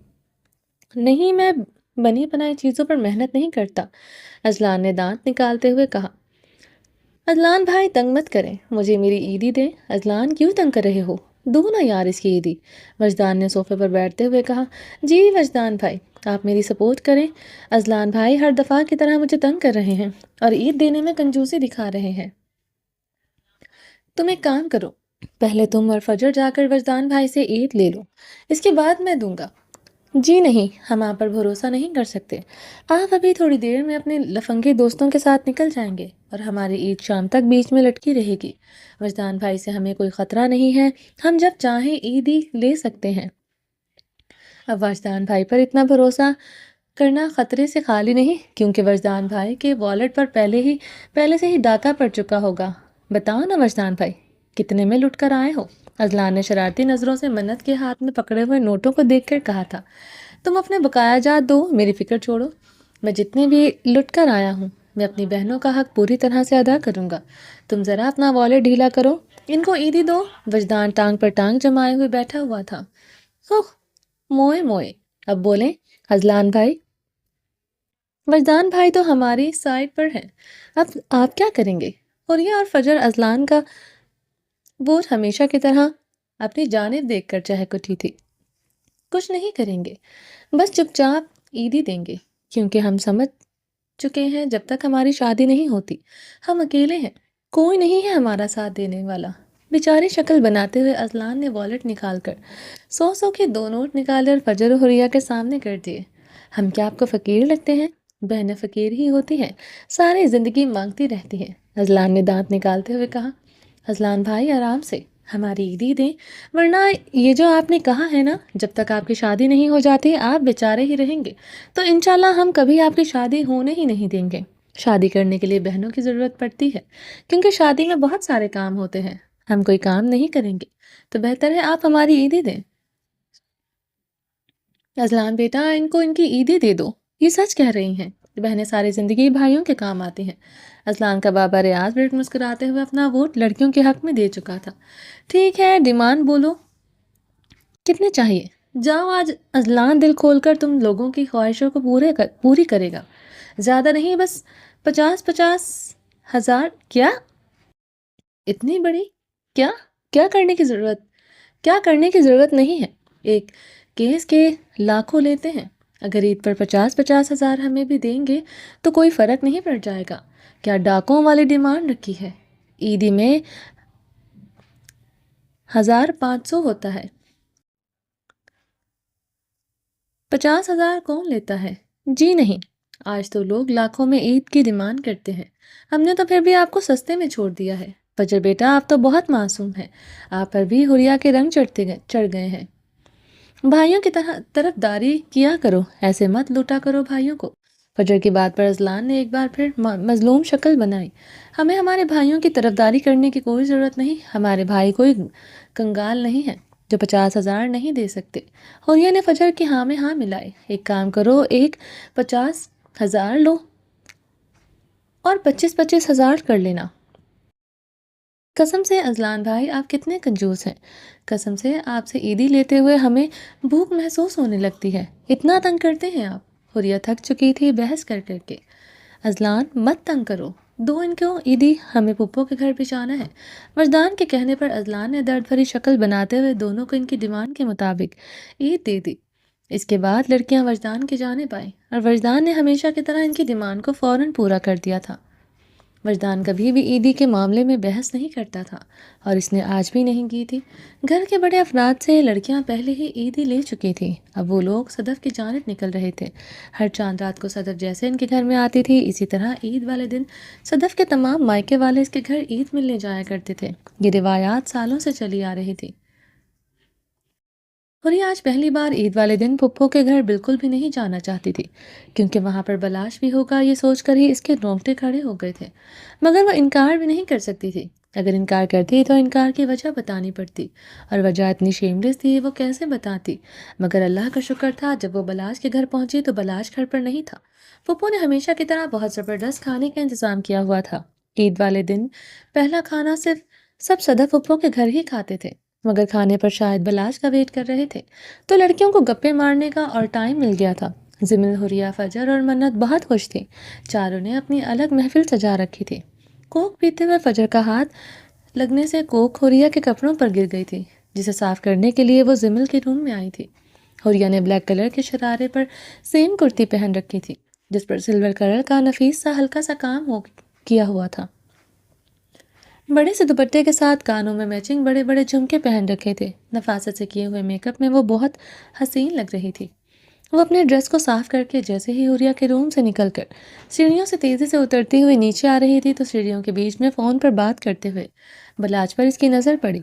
نہیں، میں بنی بنائی چیزوں پر محنت نہیں کرتا، اذلان نے دانت نکالتے ہوئے کہا۔ اذلان بھائی تنگ مت کریں، مجھے میری عیدی دیں۔ اذلان کیوں تنگ کر رہے ہو؟ دو نا یار اس کی عیدی، وجدان نے صوفے پر بیٹھتے ہوئے کہا۔ جی وجدان بھائی، آپ میری سپورٹ کریں، اذلان بھائی ہر دفعہ کی طرح مجھے تنگ کر رہے ہیں اور عید دینے میں کنجوسی دکھا رہے ہیں۔ تم ایک کام کرو، پہلے تم اور فجر جا کر وجدان بھائی سے عید لے لو، اس کے بعد میں دوں گا۔ جی نہیں، ہم آپ پر بھروسہ نہیں کر سکتے، آپ ابھی تھوڑی دیر میں اپنے لفنگے دوستوں کے ساتھ نکل جائیں گے اور ہماری عید شام تک بیچ میں لٹکی رہے گی۔ وجدان بھائی سے ہمیں کوئی خطرہ نہیں ہے، ہم جب چاہیں عیدی لے سکتے ہیں۔ اب وجدان بھائی پر اتنا بھروسہ کرنا خطرے سے خالی نہیں، کیونکہ وجدان بھائی کے والٹ پر پہلے سے ہی ڈاکہ پڑ چکا ہوگا۔ بتاؤ نا وجدان بھائی، کتنے میں لٹ کر آئے ہو؟ اذلان نے شرارتی نظروں سے منت کے ہاتھ میں پکڑے ہوئے نوٹوں کو دیکھ کر کہا تھا۔ تم اپنے بقایا جات دو، میری فکر چھوڑو، میں جتنے بھی لٹ کر آیا ہوں میں اپنی بہنوں کا حق پوری طرح سے ادا کروں گا، تم ذرا اپنا والٹ ڈھیلا کرو، ان کو عیدی دو۔ وجدان ٹانگ پر ٹانگ جمائے ہوئے بیٹھا ہوا تھا۔ موئے اب بولیں اذلان بھائی۔ وجدان بھائی تو ہماری سائڈ پر ہیں، اب آپ کیا کریں گے؟ حریہ اور فجر اذلان کا بوجھ ہمیشہ کی طرح اپنی جانب دیکھ کر چہک اٹھی تھی۔ کچھ نہیں کریں گے، بس چپ چاپ عیدی دیں گے، کیونکہ ہم سمجھ چکے ہیں جب تک ہماری شادی نہیں ہوتی ہم اکیلے ہیں، کوئی نہیں ہے ہمارا ساتھ دینے والا۔ بیچاری شکل بناتے ہوئے اذلان نے والٹ نکال کر 100 کے 2 نوٹ نکالے اور فجر و حریہ کے سامنے کر دیے۔ ہم کیا آپ کو فقیر لگتے ہیں؟ بہنیں فقیر ہی ہوتی ہیں، ساری زندگی مانگتی رہتی ہیں، اذلان نے دانت نکالتے ہوئے کہا۔ اذلان بھائی آرام سے، ہماری عیدی دیں، ورنہ یہ جو آپ نے کہا ہے نا جب تک آپ کی شادی نہیں ہو جاتی آپ بیچارے ہی رہیں گے، تو انشاءاللہ ہم کبھی آپ کی شادی ہونے ہی نہیں دیں گے۔ شادی کرنے کے لیے بہنوں کی ضرورت پڑتی ہے، کیونکہ شادی میں بہت سارے کام ہوتے ہیں، ہم کوئی کام نہیں کریں گے، تو بہتر ہے آپ ہماری عیدی دیں۔ اذلان بیٹا، ان کو ان کی عیدی دے دو، یہ سچ کہہ رہی ہیں۔ بہنیں ساری زندگی بھائیوں کے کام آتی ہیں۔ اذلان کا بابا ریاض بیٹ مسکراتے ہوئے اپنا ووٹ لڑکیوں کے حق میں دے چکا تھا۔ ٹھیک ہے، ڈیمانڈ بولو، کتنے چاہیے؟ جاؤ، آج اذلان دل کھول کر تم لوگوں کی خواہشوں کو پوری کرے گا۔ زیادہ نہیں، بس 50,000۔ کیا؟ اتنی بڑی؟ کیا کیا کرنے کی ضرورت نہیں ہے۔ ایک کیس کے لاکھوں لیتے ہیں۔ اگر عید پر 50,000 ہمیں بھی دیں گے تو کوئی فرق نہیں پڑ جائے گا۔ کیا ڈاکوں والی ڈیمانڈ رکھی ہے؟ عیدی میں 1,500 ہوتا ہے۔ 50,000 کون لیتا ہے؟ جی نہیں، آج تو لوگ لاکھوں میں عید کی ڈیمانڈ کرتے ہیں۔ ہم نے تو پھر بھی آپ کو سستے میں چھوڑ دیا ہے۔ فجر بیٹا، آپ تو بہت معصوم ہیں، آپ پر بھی حریہ کے رنگ چڑھ گئے ہیں۔ بھائیوں کی طرف داری کیا کرو، ایسے مت لوٹا کرو بھائیوں کو۔ فجر کی بات پر اذلان نے ایک بار پھر مظلوم شکل بنائی۔ ہمیں ہمارے بھائیوں کی طرف داری کرنے کی کوئی ضرورت نہیں۔ ہمارے بھائی کوئی کنگال نہیں ہے جو 50,000 نہیں دے سکتے۔ حریہ نے فجر کی ہاں میں ہاں ملائے۔ ایک کام کرو، ایک 50,000 لو اور 25,000 کر لینا۔ قسم سے اذلان بھائی، آپ کتنے کنجوس ہیں۔ قسم سے آپ سے عیدی لیتے ہوئے ہمیں بھوک محسوس ہونے لگتی ہے۔ اتنا تنگ کرتے ہیں آپ۔ حریہ تھک چکی تھی بحث کر کے۔ اذلان، مت تنگ کرو، دو ان کو عیدی، ہمیں پھپھو کے گھر بھی جانا ہے۔ وجدان کے کہنے پر اذلان نے درد بھری شکل بناتے ہوئے دونوں کو ان کی ڈیمانڈ کے مطابق عید دے دی۔ اس کے بعد لڑکیاں وجدان کی جانب آئیں اور وجدان نے ہمیشہ کی طرح ان کی ڈیمانڈ کو فوراً پورا کر دیا تھا۔ وجدان کبھی بھی عیدی کے معاملے میں بحث نہیں کرتا تھا اور اس نے آج بھی نہیں کی تھی۔ گھر کے بڑے افراد سے لڑکیاں پہلے ہی عیدی لے چکی تھیں۔ اب وہ لوگ صدف کی جانب نکل رہے تھے۔ ہر چاند رات کو صدف جیسے ان کے گھر میں آتی تھی، اسی طرح عید والے دن صدف کے تمام مائکے والے اس کے گھر عید ملنے جایا کرتے تھے۔ یہ روایات سالوں سے چلی آ رہی تھی۔ حریہ آج پہلی بار عید والے دن پھپھو کے گھر بالکل بھی نہیں جانا چاہتی تھی، کیونکہ وہاں پر بلاش بھی ہوگا، یہ سوچ کر ہی اس کے رونگٹے کھڑے ہو گئے تھے۔ مگر وہ انکار بھی نہیں کر سکتی تھی۔ اگر انکار کرتی تو انکار کی وجہ بتانی پڑتی، اور وجہ اتنی شیملیس تھی وہ کیسے بتاتی۔ مگر اللہ کا شکر تھا، جب وہ بلاش کے گھر پہنچی تو بلاش گھر پر نہیں تھا۔ پھپھو نے ہمیشہ کی طرح بہت زبردست کھانے کا انتظام کیا ہوا تھا۔ عید والے دن پہلا کھانا سب صدف پھپھو کے گھر ہی کھاتے تھے، مگر کھانے پر شاید بلاش کا ویٹ کر رہے تھے، تو لڑکیوں کو گپے مارنے کا اور ٹائم مل گیا تھا۔ زمل، حریہ، فجر اور منت بہت خوش تھی۔ چاروں نے اپنی الگ محفل سجا رکھی تھی۔ کوک پیتے ہوئے فجر کا ہاتھ لگنے سے کوک حریہ کے کپڑوں پر گر گئی تھی، جسے صاف کرنے کے لیے وہ زمل کے روم میں آئی تھی۔ حریہ نے بلیک کلر کے شرارے پر سیم کرتی پہن رکھی تھی، جس پر سلور کلر کا نفیس سا ہلکا سا کام کیا ہوا تھا۔ بڑے سے دوپٹے کے ساتھ کانوں میں میچنگ بڑے بڑے جھمکے پہن رکھے تھے۔ نفاست سے کیے ہوئے میک اپ میں وہ بہت حسین لگ رہی تھی۔ وہ اپنے ڈریس کو صاف کر کے جیسے ہی حریہ کے روم سے نکل کر سیڑھیوں سے تیزی سے اترتی ہوئی نیچے آ رہی تھی تو سیڑھیوں کے بیچ میں فون پر بات کرتے ہوئے بلاش پر اس کی نظر پڑی۔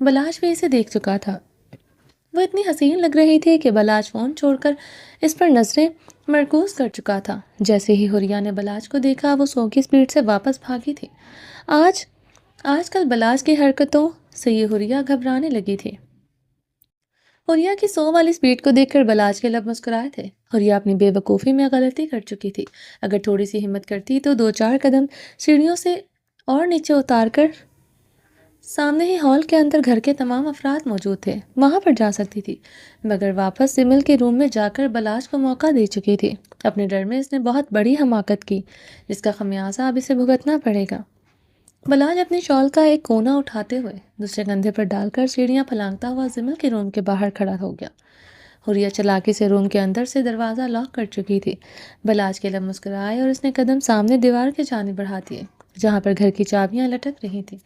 بلاش بھی اسے دیکھ چکا تھا۔ وہ اتنی حسین لگ رہی تھی کہ بلاش فون چھوڑ کر اس پر نظریں مرکوز کر چکا تھا۔ جیسے ہی حریہ نے بلاش کو دیکھا وہ سو کی سپیڈ سے واپس بھاگی تھی۔ آج کل بلاش کی حرکتوں سے یہ حریہ گھبرانے لگی تھی۔ حریہ کی 100 والی سپیڈ کو دیکھ کر بلاش کے لب مسکرائے تھے۔ حریہ اپنی بے وقوفی میں غلطی کر چکی تھی۔ اگر تھوڑی سی ہمت کرتی تو 2-4 قدم سیڑھیوں سے اور نیچے اتار کر سامنے ہی ہال کے اندر گھر کے تمام افراد موجود تھے، وہاں پر جا سکتی تھی، مگر واپس سمل کے روم میں جا کر بلاش کو موقع دے چکی تھی۔ اپنے ڈر میں اس نے بہت بڑی حماقت کی، جس کا خمیازہ اب اسے بھگتنا پڑے گا۔ بلاش اپنی شال کا ایک کونا اٹھاتے ہوئے دوسرے کندھے پر ڈال کر سیڑھیاں پھلانگتا ہوا زمل کے روم کے باہر کھڑا ہو گیا۔ حریہ چلاکی سے روم کے اندر سے دروازہ لاک کر چکی تھی۔ بلاش کے لب مسکرائے اور اس نے قدم سامنے دیوار کے جانب بڑھا دیے، جہاں پر گھر کی چابیاں لٹک رہی تھیں۔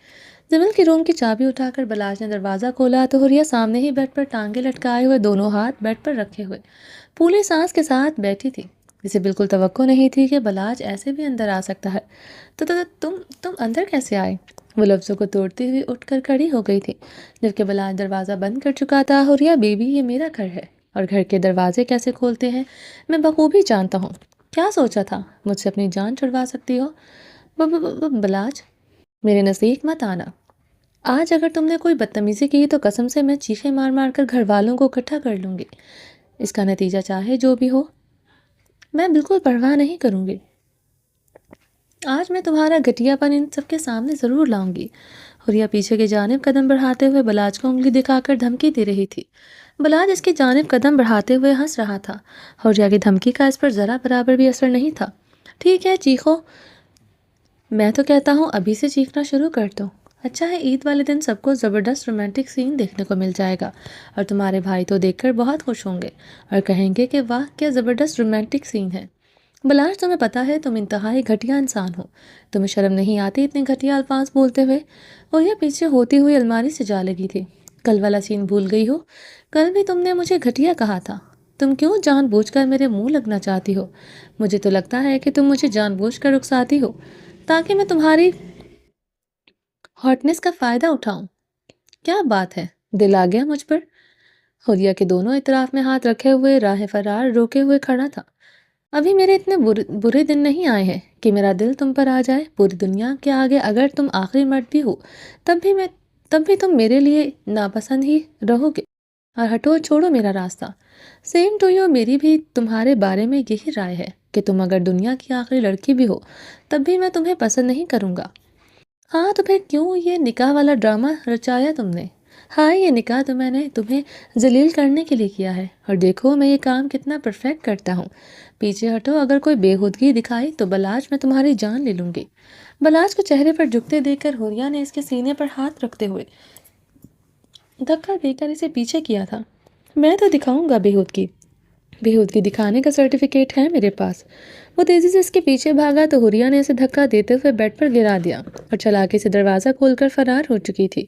زمل کی روم کی چابی اٹھا کر بلاش نے دروازہ کھولا تو حریہ سامنے ہی بیڈ پر ٹانگیں لٹکائے ہوئے دونوں ہاتھ بیڈ پر رکھے ہوئے پھولی سانس کے ساتھ بیٹھی تھی۔ اسے بالکل توقع نہیں تھی کہ بلاش ایسے بھی اندر آ سکتا ہے۔ تو تم اندر کیسے آئے؟ وہ لفظوں کو توڑتی ہوئی اٹھ کر کھڑی ہو گئی تھی، جبکہ بلاش دروازہ بند کر چکا تھا۔ حریہ بیوی، یہ میرا گھر ہے اور گھر کے دروازے کیسے کھولتے ہیں میں بخوبی جانتا ہوں۔ کیا سوچا تھا مجھ سے اپنی جان چھڑوا سکتی ہو؟ بلاش، میرے نزدیک مت آنا۔ آج اگر تم نے کوئی بدتمیزی کی تو قسم سے میں چیخیں مار مار کر گھر والوں کو اکٹھا کر لوں گی۔ اس کا نتیجہ چاہے جو بھی ہو، میں بالکل پرواہ نہیں کروں گی. آج میں تمہارا گھٹیا پن ان سب کے سامنے ضرور لاؤں گی. حریہ پیچھے کی جانب قدم بڑھاتے ہوئے بلاج کو انگلی دکھا کر دھمکی دے رہی تھی. بلاج اس کی جانب قدم بڑھاتے ہوئے ہنس رہا تھا. حریہ کی دھمکی کا اس پر ذرا برابر بھی اثر نہیں تھا. ٹھیک ہے، چیخو. میں تو کہتا ہوں ابھی سے چیخنا شروع کر دو. اچھا ہے، عید والے دن سب کو زبردست رومانٹک سین دیکھنے کو مل جائے گا، اور تمہارے بھائی تو دیکھ کر بہت خوش ہوں گے اور کہیں گے کہ واہ کیا زبردست رومانٹک سین ہے. بلاش، تمہیں پتہ ہے تم انتہائی گھٹیا انسان ہو. تمہیں شرم نہیں آتی اتنے گھٹیا الفاظ بولتے ہوئے؟ اور یہ پیچھے ہوتی ہوئی الماری سے جا لگی تھی. کل والا سین بھول گئی ہو؟ کل بھی تم نے مجھے گھٹیا کہا تھا. تم کیوں جان بوجھ کر میرے منہ لگنا چاہتی ہو؟ مجھے تو لگتا ہے کہ تم مجھے جان بوجھ کر رکساتی ہو تاکہ میں تمہاری ہاٹنس کا فائدہ اٹھاؤں. کیا بات ہے، دل آ گیا مجھ پر. حلیہ کے دونوں اطراف میں ہاتھ رکھے ہوئے راہ فرار روکے ہوئے کھڑا تھا. ابھی میرے اتنے برے دن نہیں آئے ہیں کہ میرا دل تم پر آ جائے. پوری دنیا کے آگے اگر تم آخری مرد بھی ہو تب بھی تم میرے لیے ناپسند ہی رہو گے. اور ہٹو، چھوڑو میرا راستہ. Same to you. میری بھی تمہارے بارے میں یہی رائے ہے کہ تم اگر دنیا کی آخری لڑکی بھی ہو تب بھی میں تمہیں پسند نہیں کروں گا. ہاں تو پھر کیوں یہ نکاح والا ڈرامہ رچایا تم نے؟ ہاں، یہ نکاح تو میں نے تمہیں ذلیل کرنے کے لیے کیا ہے، اور دیکھو میں یہ کام کتنا پرفیکٹ کرتا ہوں. پیچھے ہٹو، اگر کوئی بےہودگی دکھائی تو بلاج میں تمہاری جان لے لوں گی. بلاج کو چہرے پر جھکتے دیکھ کر حریہ نے اس کے سینے پر ہاتھ رکھتے ہوئے دھکا دے کر اسے پیچھے کیا تھا. میں تو دکھاؤں گا بےہودگی دکھانے کا سرٹیفکیٹ ہے میرے پاس. وہ تیزی سے اس کے پیچھے بھاگا تو حریہ نے اسے دھکا دیتے ہوئے بیڈ پر گرا دیا اور چلاکی سے دروازہ کھول کر فرار ہو چکی تھی.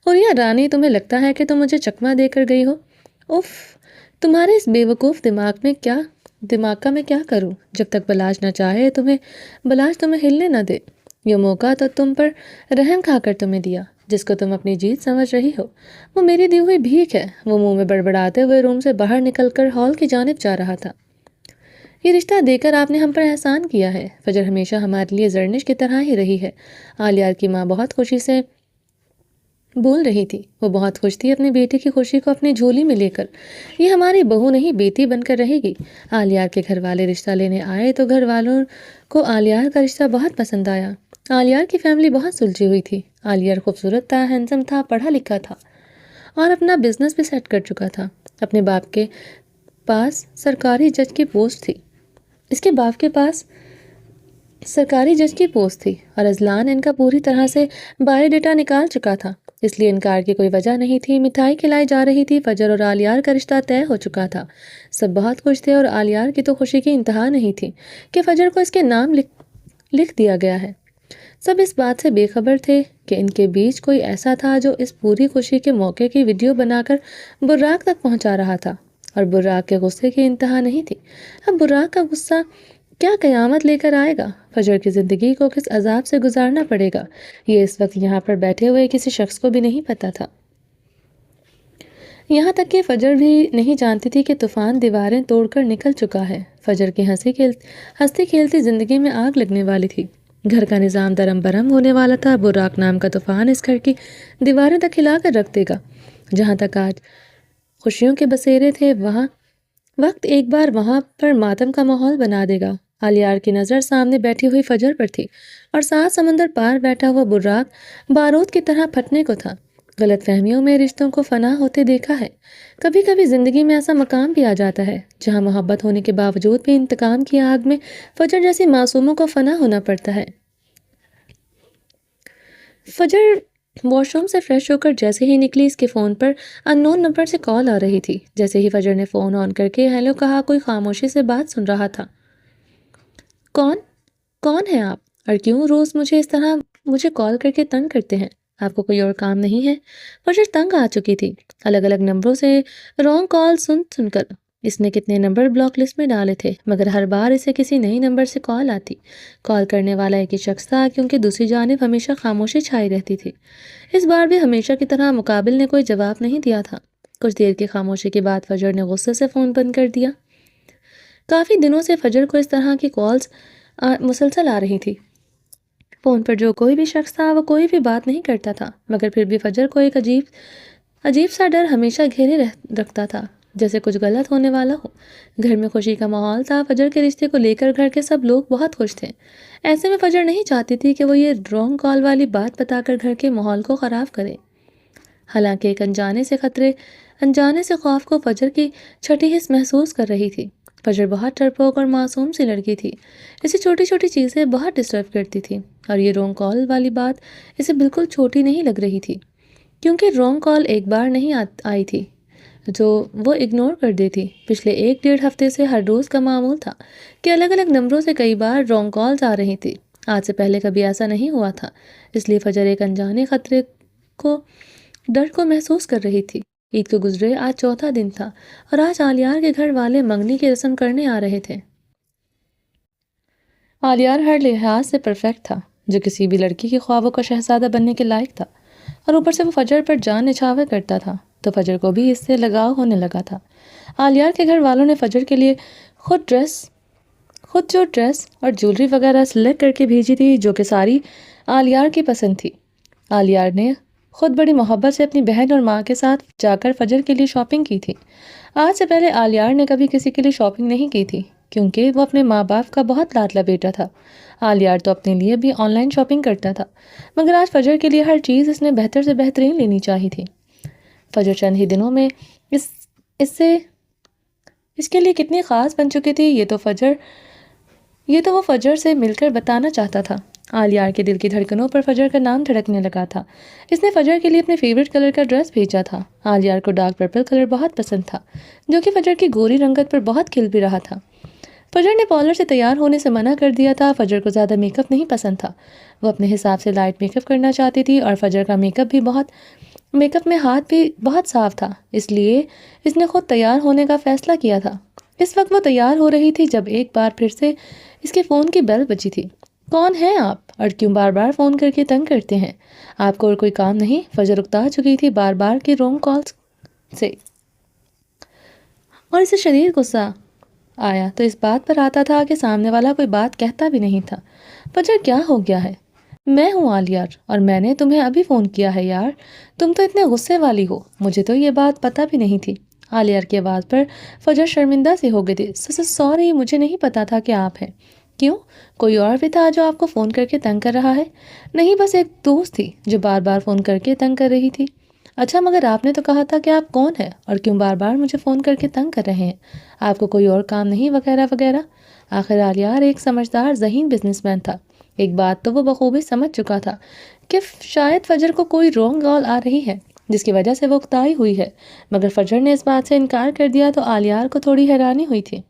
حریہ رانی، تمہیں لگتا ہے کہ تم مجھے چکمہ دے کر گئی ہو؟ اف، تمہارے اس بے وقوف دماغ کا میں کیا کروں؟ جب تک بلاج نہ چاہے بلاج تمہیں ہلنے نہ دے. یہ موقع تو تم پر رحم کھا کر تمہیں دیا جس کو تم اپنی جیت سمجھ رہی ہو. وہ میری دی ہوئی بھیک ہے. وہ منہ میں بڑبڑاتے ہوئے روم سے باہر نکل کر ہال کی جانب جا رہا تھا. یہ رشتہ دے کر آپ نے ہم پر احسان کیا ہے. فجر ہمیشہ ہمارے لیے زرنش کی طرح ہی رہی ہے. عالیہ کی ماں بہت خوشی سے بول رہی تھی. وہ بہت خوش تھی اپنی بیٹی کی خوشی کو اپنی جھولی میں لے کر. یہ ہماری بہو نہیں، بیٹی بن کر رہے گی. عالیہ کے گھر والے رشتہ لینے آئے تو گھر والوں کو عالیہ کا رشتہ بہت پسند آیا. عالیہ کی فیملی بہت سلجھی ہوئی تھی. عالیہ خوبصورت تھا، ہینڈسم تھا، پڑھا لکھا تھا اور اپنا بزنس بھی سیٹ کر چکا تھا. اپنے باپ کے پاس سرکاری جج کی پوسٹ تھی. اس کے باپ کے پاس سرکاری جج کی پوسٹ تھی اور اذلان ان کا پوری طرح سے بایو ڈیٹا نکال چکا تھا، اس لیے انکار کی کوئی وجہ نہیں تھی. مٹھائی کھلائی جا رہی تھی. فجر اور عالیار کا رشتہ طے ہو چکا تھا. سب بہت خوش تھے اور عالیار کی تو خوشی کی انتہا نہیں تھی کہ فجر کو اس کے نام لکھ دیا گیا ہے. سب اس بات سے بے خبر تھے کہ ان کے بیچ کوئی ایسا تھا جو اس پوری خوشی کے موقع کی ویڈیو بنا کر براق تک پہنچا رہا تھا، اور براق کے غصے کی انتہا نہیں تھی. اب براق کا غصہ کیا قیامت لے کر آئے گا. فجر کی زندگی کو کس عذاب سے گزارنا پڑے گا یہ اس وقت یہاں پر بیٹھے ہوئے کسی شخص کو بھی نہیں پتا تھا. یہاں تک کہ فجر بھی نہیں جانتی تھی کہ طوفان دیواریں توڑ کر نکل چکا ہے. فجر کی ہنستی کھیلتی زندگی میں آگ لگنے والی تھی. گھر کا نظام درم برہم ہونے والا تھا. براق نام کا طوفان اس گھر کی دیواریں تک ہلا کر رکھ دے گا. جہاں تک آج خوشیوں کے بسیرے تھے وقت ایک بار وہاں پر ماتم کا ماحول بنا دے گا. عالیار کی نظر سامنے بیٹھی ہوئی فجر پر تھی اور سات سمندر پار بیٹھا ہوا براق بارود کی طرح پھٹنے کو تھا. غلط فہمیوں میں رشتوں کو فنا ہوتے دیکھا ہے. کبھی کبھی زندگی میں ایسا مقام بھی آ جاتا ہے جہاں محبت ہونے کے باوجود بھی انتقام کی آگ میں فجر جیسی معصوموں کو فنا ہونا پڑتا ہے. فجر واش روم سے فریش ہو کر جیسے ہی نکلی اس کے فون پر ان نون نمبر سے کال آ رہی تھی. جیسے ہی فجر نے فون آن کر کے ہیلو کہا، کوئی خاموشی سے بات سن رہا تھا. کون ہیں آپ؟ اور کیوں روز مجھے اس طرح کال کر کے تنگ کرتے ہیں؟ آپ کو کوئی اور کام نہیں ہے؟ فجر تنگ آ چکی تھی. الگ الگ نمبروں سے رانگ کال سن کر اس نے کتنے نمبر بلاک لسٹ میں ڈالے تھے، مگر ہر بار اسے کسی نئی نمبر سے کال آتی. کال کرنے والا ایک ہی شخص تھا کیونکہ دوسری جانب ہمیشہ خاموشی چھائی رہتی تھی. اس بار بھی ہمیشہ کی طرح مقابل نے کوئی جواب نہیں دیا تھا. کچھ دیر کی خاموشی کے بعد فجر نے غصے سے فون بند کر دیا. کافی دنوں سے فجر کو اس طرح کی کالز مسلسل آ رہی تھی. فون پر جو کوئی بھی شخص تھا وہ کوئی بھی بات نہیں کرتا تھا، مگر پھر بھی فجر کو ایک عجیب سا ڈر ہمیشہ گھیرے رکھتا تھا. جیسے کچھ غلط ہونے والا ہو۔ گھر میں خوشی کا ماحول تھا، فجر کے رشتے کو لے کر گھر کے سب لوگ بہت خوش تھے۔ ایسے میں فجر نہیں چاہتی تھی کہ وہ یہ رونگ کال والی بات بتا کر گھر کے ماحول کو خراب کرے۔ حالانکہ ایک انجانے سے خوف کو فجر کی چھٹی حس محسوس کر رہی تھی۔ فجر بہت ڈرپوک اور معصوم سی لڑکی تھی، اسے چھوٹی چھوٹی چیزیں بہت ڈسٹرب کرتی تھی، اور یہ رونگ کال والی بات اسے بالکل چھوٹی نہیں لگ رہی تھی، کیونکہ رونگ کال ایک بار نہیں آئی تھی جو وہ اگنور کر دیتی۔ پچھلے 1-1.5 ہفتے سے ہر روز کا معمول تھا کہ الگ الگ نمبروں سے کئی بار رونگ کالز آ رہی تھی۔ آج سے پہلے کبھی ایسا نہیں ہوا تھا، اس لیے فجر ایک انجانے خطرے کو ڈر کو محسوس کر رہی تھی۔ عید کو گزرے آج چوتھا دن تھا، اور آج آلیار کے گھر والے منگنی کی رسم کرنے آ رہے تھے۔ آلیار ہر لحاظ سے پرفیکٹ تھا، جو کسی بھی لڑکی کے خوابوں کا شہزادہ بننے کے لائق تھا، اور اوپر سے وہ فجر پر جان نچھاور کرتا تھا، تو فجر کو بھی اس سے لگاؤ ہونے لگا تھا۔ آلیار کے گھر والوں نے فجر کے لیے خود جو ڈریس اور جولری وغیرہ سلیکٹ کر کے بھیجی تھی، جو کہ ساری آلیار کی پسند تھی۔ آلیار نے خود بڑی محبت سے اپنی بہن اور ماں کے ساتھ جا کر فجر کے لیے شاپنگ کی تھی۔ آج سے پہلے آلیار نے کبھی کسی کے لیے شاپنگ نہیں کی تھی، کیونکہ وہ اپنے ماں باپ کا بہت لاڈلا بیٹا تھا۔ آلیار تو اپنے لیے بھی آن لائن شاپنگ کرتا تھا، مگر آج فجر کے لیے ہر چیز اس نے بہتر سے بہترین لینی چاہی تھی۔ فجر چند ہی دنوں میں اس کے لیے کتنی خاص بن چکی تھی، یہ تو وہ فجر سے مل کر بتانا چاہتا تھا۔ آلیار کے دل کی دھڑکنوں پر فجر کا نام دھڑکنے لگا تھا۔ اس نے فجر کے لیے اپنے فیورٹ کلر کا ڈریس بھیجا تھا۔ آلیار کو ڈارک پرپل کلر بہت پسند تھا، جو کہ فجر کی گوری رنگت پر بہت کھل بھی رہا تھا۔ فجر نے پارلر سے تیار ہونے سے منع کر دیا تھا۔ فجر کو زیادہ میک اپ نہیں پسند تھا، وہ اپنے حساب سے لائٹ میک اپ کرنا چاہتی تھی، اور فجر کا میک اپ میں ہاتھ بھی بہت صاف تھا، اس لیے اس نے خود تیار ہونے کا فیصلہ کیا تھا۔ اس وقت وہ تیار ہو رہی تھی جب ایک بار پھر سے اس کے فون کی بیل بجی تھی۔ کون ہیں آپ، اور کیوں بار بار فون کر کے تنگ کرتے ہیں؟ آپ کو اور کوئی کام نہیں؟ فجر اکتا چکی تھی بار بار کی رونگ کالز سے، اور اسے شدید غصہ آیا تو اس بات پر آتا تھا کہ سامنے والا کوئی بات کہتا بھی نہیں تھا۔ فجر کیا ہو گیا ہے؟ میں ہوں آلیار، اور میں نے تمہیں ابھی فون کیا ہے یار، تم تو اتنے غصے والی ہو، مجھے تو یہ بات پتہ بھی نہیں تھی۔ آلیار کی آواز پر فجر شرمندہ سی ہو گئی تھی۔ سوری، مجھے نہیں پتا تھا کہ آپ ہیں۔ کیوں، کوئی اور بھی تھا جو آپ کو فون کر کے تنگ کر رہا ہے؟ نہیں، بس ایک دوست تھی جو بار بار فون کر کے تنگ کر رہی تھی۔ اچھا، مگر آپ نے تو کہا تھا کہ آپ کون ہیں اور کیوں بار بار مجھے فون کر کے تنگ کر رہے ہیں؟ آپ کو کوئی اور کام نہیں وغیرہ وغیرہ؟ آخر آلیار ایک سمجھدار ذہین بزنس مین تھا۔ ایک بات تو وہ بخوبی سمجھ چکا تھا کہ شاید فجر کو کوئی رونگ کال آ رہی ہے جس کی وجہ سے وہ اکتائی ہوئی ہے، مگر فجر نے اس بات سے انکار کر دیا تو آلیار کو تھوڑی حیرانی ہوئی تھی۔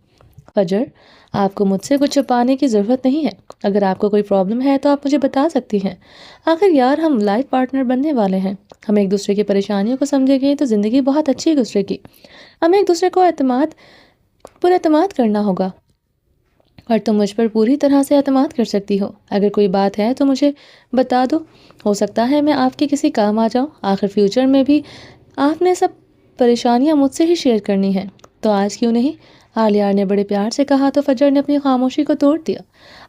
فجر، آپ کو مجھ سے کچھ چھپانے کی ضرورت نہیں ہے، اگر آپ کو کوئی پرابلم ہے تو آپ مجھے بتا سکتی ہیں۔ آخر یار، ہم لائف پارٹنر بننے والے ہیں، ہم ایک دوسرے کی پریشانیوں کو سمجھیں گے تو زندگی بہت اچھی گزرے گی۔ ہمیں ایک دوسرے کو پر اعتماد کرنا ہوگا، اور تم مجھ پر پوری طرح سے اعتماد کر سکتی ہو۔ اگر کوئی بات ہے تو مجھے بتا دو، ہو سکتا ہے میں آپ کے کسی کام آ جاؤں۔ آخر فیوچر میں بھی آپ نے سب پریشانیاں مجھ سے ہی شیئر کرنی ہیں، تو آج کیوں نہیں؟ آلیار نے بڑے پیار سے کہا تو فجر نے اپنی خاموشی کو توڑ دیا۔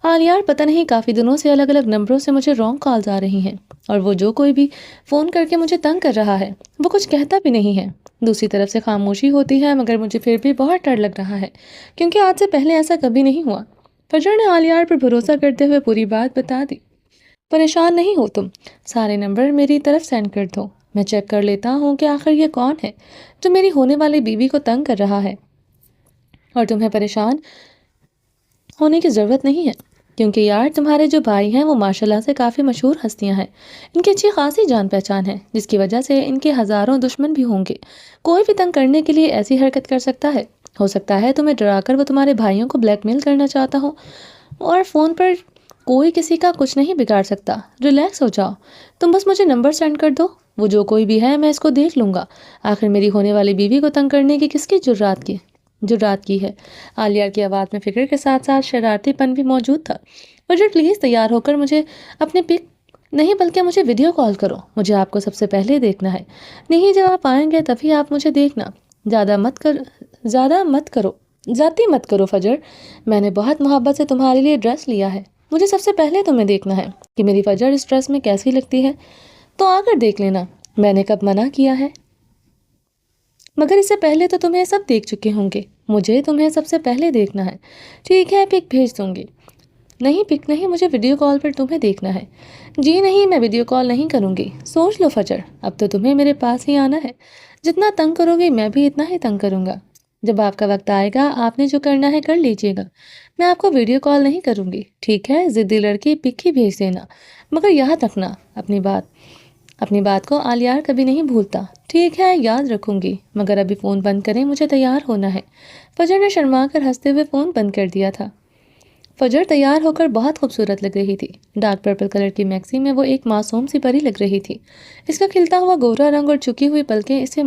آلیار، پتہ نہیں کافی دنوں سے الگ الگ نمبروں سے مجھے رونگ کالز آ رہی ہیں، اور وہ جو کوئی بھی فون کر کے مجھے تنگ کر رہا ہے وہ کچھ کہتا بھی نہیں ہے۔ دوسری طرف سے خاموشی ہوتی ہے، مگر مجھے پھر بھی بہت ڈر لگ رہا ہے، کیونکہ آج سے پہلے ایسا کبھی نہیں ہوا۔ فجر نے آلیار پر بھروسہ کرتے ہوئے پوری بات بتا دی۔ پریشان نہیں ہو تم، سارے نمبر میری طرف سینڈ کر دو، میں چیک کر لیتا ہوں کہ آخر یہ کون ہے جو میری ہونے والی بیوی کو تنگ کر رہا ہے۔ اور تمہیں پریشان ہونے کی ضرورت نہیں ہے، کیونکہ یار تمہارے جو بھائی ہیں وہ ماشاءاللہ سے کافی مشہور ہستیاں ہیں، ان کی اچھی خاصی جان پہچان ہے، جس کی وجہ سے ان کے ہزاروں دشمن بھی ہوں گے۔ کوئی بھی تنگ کرنے کے لیے ایسی حرکت کر سکتا ہے، ہو سکتا ہے تمہیں ڈرا کر وہ تمہارے بھائیوں کو بلیک میل کرنا چاہتا ہو، اور فون پر کوئی کسی کا کچھ نہیں بگاڑ سکتا۔ ریلیکس ہو جاؤ، تم بس مجھے نمبر سینڈ کر دو، وہ جو کوئی بھی ہے میں اس کو دیکھ لوں گا۔ آخر میری ہونے والی بیوی کو تنگ کرنے کی کس کی جرات کی ہے؟ آلیار کی آواز میں فکر کے ساتھ ساتھ شرارتی پن بھی موجود تھا۔ فجر، پلیز تیار ہو کر مجھے اپنے پک نہیں بلکہ مجھے ویڈیو کال کرو، مجھے آپ کو سب سے پہلے دیکھنا ہے۔ نہیں، جب آپ آئیں گے تبھی آپ مجھے دیکھنا، ذاتی مت کرو فجر، میں نے بہت محبت سے تمہارے لیے ڈریس لیا ہے، مجھے سب سے پہلے تمہیں دیکھنا ہے کہ میری فجر اس ڈریس میں کیسی لگتی ہے، تو آ کر دیکھ لینا، میں نے کب منع کیا ہے؟ مگر اس سے پہلے تو تمہیں سب دیکھ چکے ہوں گے، مجھے تمہیں سب سے پہلے دیکھنا ہے۔ ٹھیک ہے، پک بھیج دوں گی۔ نہیں پک نہیں، مجھے ویڈیو کال پر تمہیں دیکھنا ہے۔ جی نہیں، میں ویڈیو کال نہیں کروں گی۔ سوچ لو فجر، اب تو تمہیں میرے پاس ہی آنا ہے۔ جتنا تنگ کرو گی میں بھی اتنا ہی تنگ کروں گا۔ جب آپ کا وقت آئے گا آپ نے جو کرنا ہے کر لیجیے گا، میں آپ کو ویڈیو کال نہیں کروں گی، ٹھیک ہے؟ ضدی لڑکی، پک ہی بھیج دینا، مگر یاد رکھنا اپنی بات کو آلیار کبھی نہیں بھولتا۔ ٹھیک ہے، یاد رکھوں گی، مگر ابھی فون بند کریں، مجھے تیار ہونا ہے۔ فجر نے شرما کر ہنستے ہوئے فون بند کر دیا تھا۔ فجر تیار ہو کر بہت خوبصورت لگ رہی تھی۔ ڈارک پرپل کلر کی میکسی میں وہ ایک معصوم سی پری لگ رہی تھی۔ اس کا کھلتا ہوا گورا رنگ اور جھکی ہوئی پلکیں اسے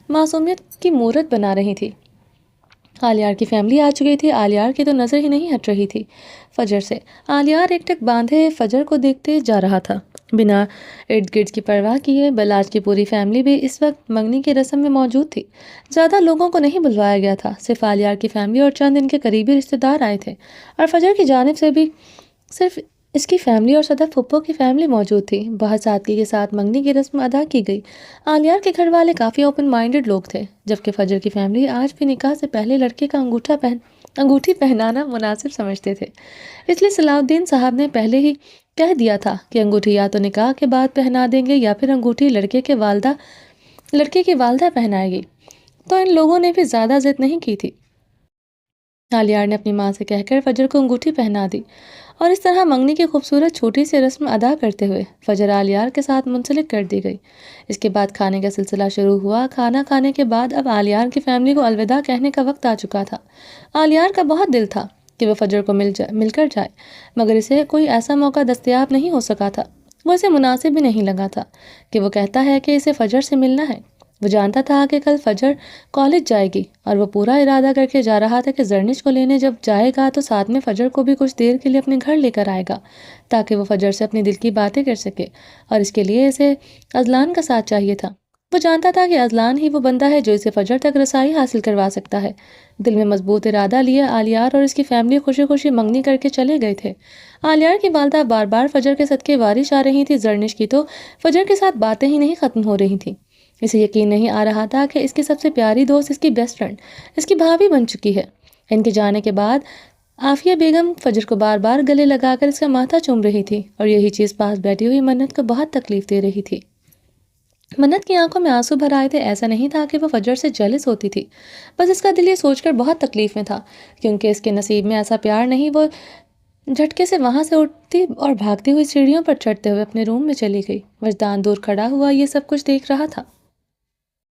معصومیت کی مورت بنا رہی تھی۔ آلیار کی فیملی آ چکی تھی۔ آلیار کی تو نظر ہی نہیں ہٹ رہی تھی فجر سے۔ آلیار ایک ٹک باندھے فجر کو دیکھتے جا رہا تھا، بنا ارد گرد کی پرواہ کیے۔ بلاج کی پوری فیملی بھی اس وقت منگنی کی رسم میں موجود تھی۔ زیادہ لوگوں کو نہیں بلوایا گیا تھا، صرف آلیار کی فیملی اور چند ان کے قریبی رشتہ دار آئے تھے، اور فجر کی جانب سے بھی صرف اس کی فیملی اور صدف پھپھو کی فیملی موجود تھی۔ بہت سادگی کے ساتھ منگنی کی رسم ادا کی گئی۔ آلیار کے گھر والے کافی اوپن مائنڈڈ لوگ تھے، جبکہ فجر کی فیملی آج بھی نکاح سے پہلے لڑکے کا انگوٹھی پہنانا مناسب سمجھتے تھے۔ اس لیے صلاح الدین صاحب نے پہلے ہی کہہ دیا تھا کہ انگوٹھی یا تو نکاح کے بعد پہنا دیں گے یا پھر انگوٹھی لڑکے کی والدہ پہنائے گی، تو ان لوگوں نے بھی زیادہ ضد نہیں کی تھی۔ آلیار نے اپنی ماں سے کہہ کر فجر کو انگوٹھی پہنا دی، اور اس طرح منگنی کی خوبصورت چھوٹی سی رسم ادا کرتے ہوئے فجر آلیار کے ساتھ منسلک کر دی گئی۔ اس کے بعد کھانے کا سلسلہ شروع ہوا۔ کھانا کھانے کے بعد اب آلیار کی فیملی کو الوداع کہنے کا وقت آ چکا تھا۔ آلیار کا بہت دل تھا کہ وہ فجر کو مل کر جائے، مگر اسے کوئی ایسا موقع دستیاب نہیں ہو سکا تھا۔ وہ اسے مناسب بھی نہیں لگا تھا کہ وہ کہتا ہے کہ اسے فجر سے ملنا ہے۔ وہ جانتا تھا کہ کل فجر کالج جائے گی، اور وہ پورا ارادہ کر کے جا رہا تھا کہ زرنش کو لینے جب جائے گا تو ساتھ میں فجر کو بھی کچھ دیر کے لیے اپنے گھر لے کر آئے گا، تاکہ وہ فجر سے اپنے دل کی باتیں کر سکے، اور اس کے لیے اسے اذلان کا ساتھ چاہیے تھا۔ وہ جانتا تھا کہ اذلان ہی وہ بندہ ہے جو اسے فجر تک رسائی حاصل کروا سکتا ہے۔ دل میں مضبوط ارادہ لیے آلیار اور اس کی فیملی خوشی خوشی منگنی کر کے چلے گئے تھے۔ آلیار کی والدہ بار بار فجر کے صدقے وارش آ رہی تھی۔ زرنش کی تو فجر کے ساتھ باتیں ہی نہیں ختم ہو رہی تھیں۔ اسے یقین نہیں آ رہا تھا کہ اس کی سب سے پیاری دوست، اس کی بیسٹ فرینڈ، اس کی بھابھی بن چکی ہے۔ ان کے جانے کے بعد عافیہ بیگم فجر کو بار بار گلے لگا کر اس کا ماتھا چوم رہی تھی، اور یہی چیز پاس بیٹھی ہوئی منت کو بہت تکلیف دے رہی تھی۔ منت کی آنکھوں میں آنسو بھر آئے تھے۔ ایسا نہیں تھا کہ وہ فجر سے جیلس ہوتی تھی، بس اس کا دل یہ سوچ کر بہت تکلیف میں تھا، کیونکہ اس کے نصیب میں ایسا پیار نہیں۔ وہ جھٹکے سے وہاں سے اٹھتی اور بھاگتی ہوئی سیڑھیوں پر چڑھتے ہوئے اپنے روم میں چلی گئی۔ وجدان دور کھڑا ہوا یہ سب کچھ دیکھ رہا تھا۔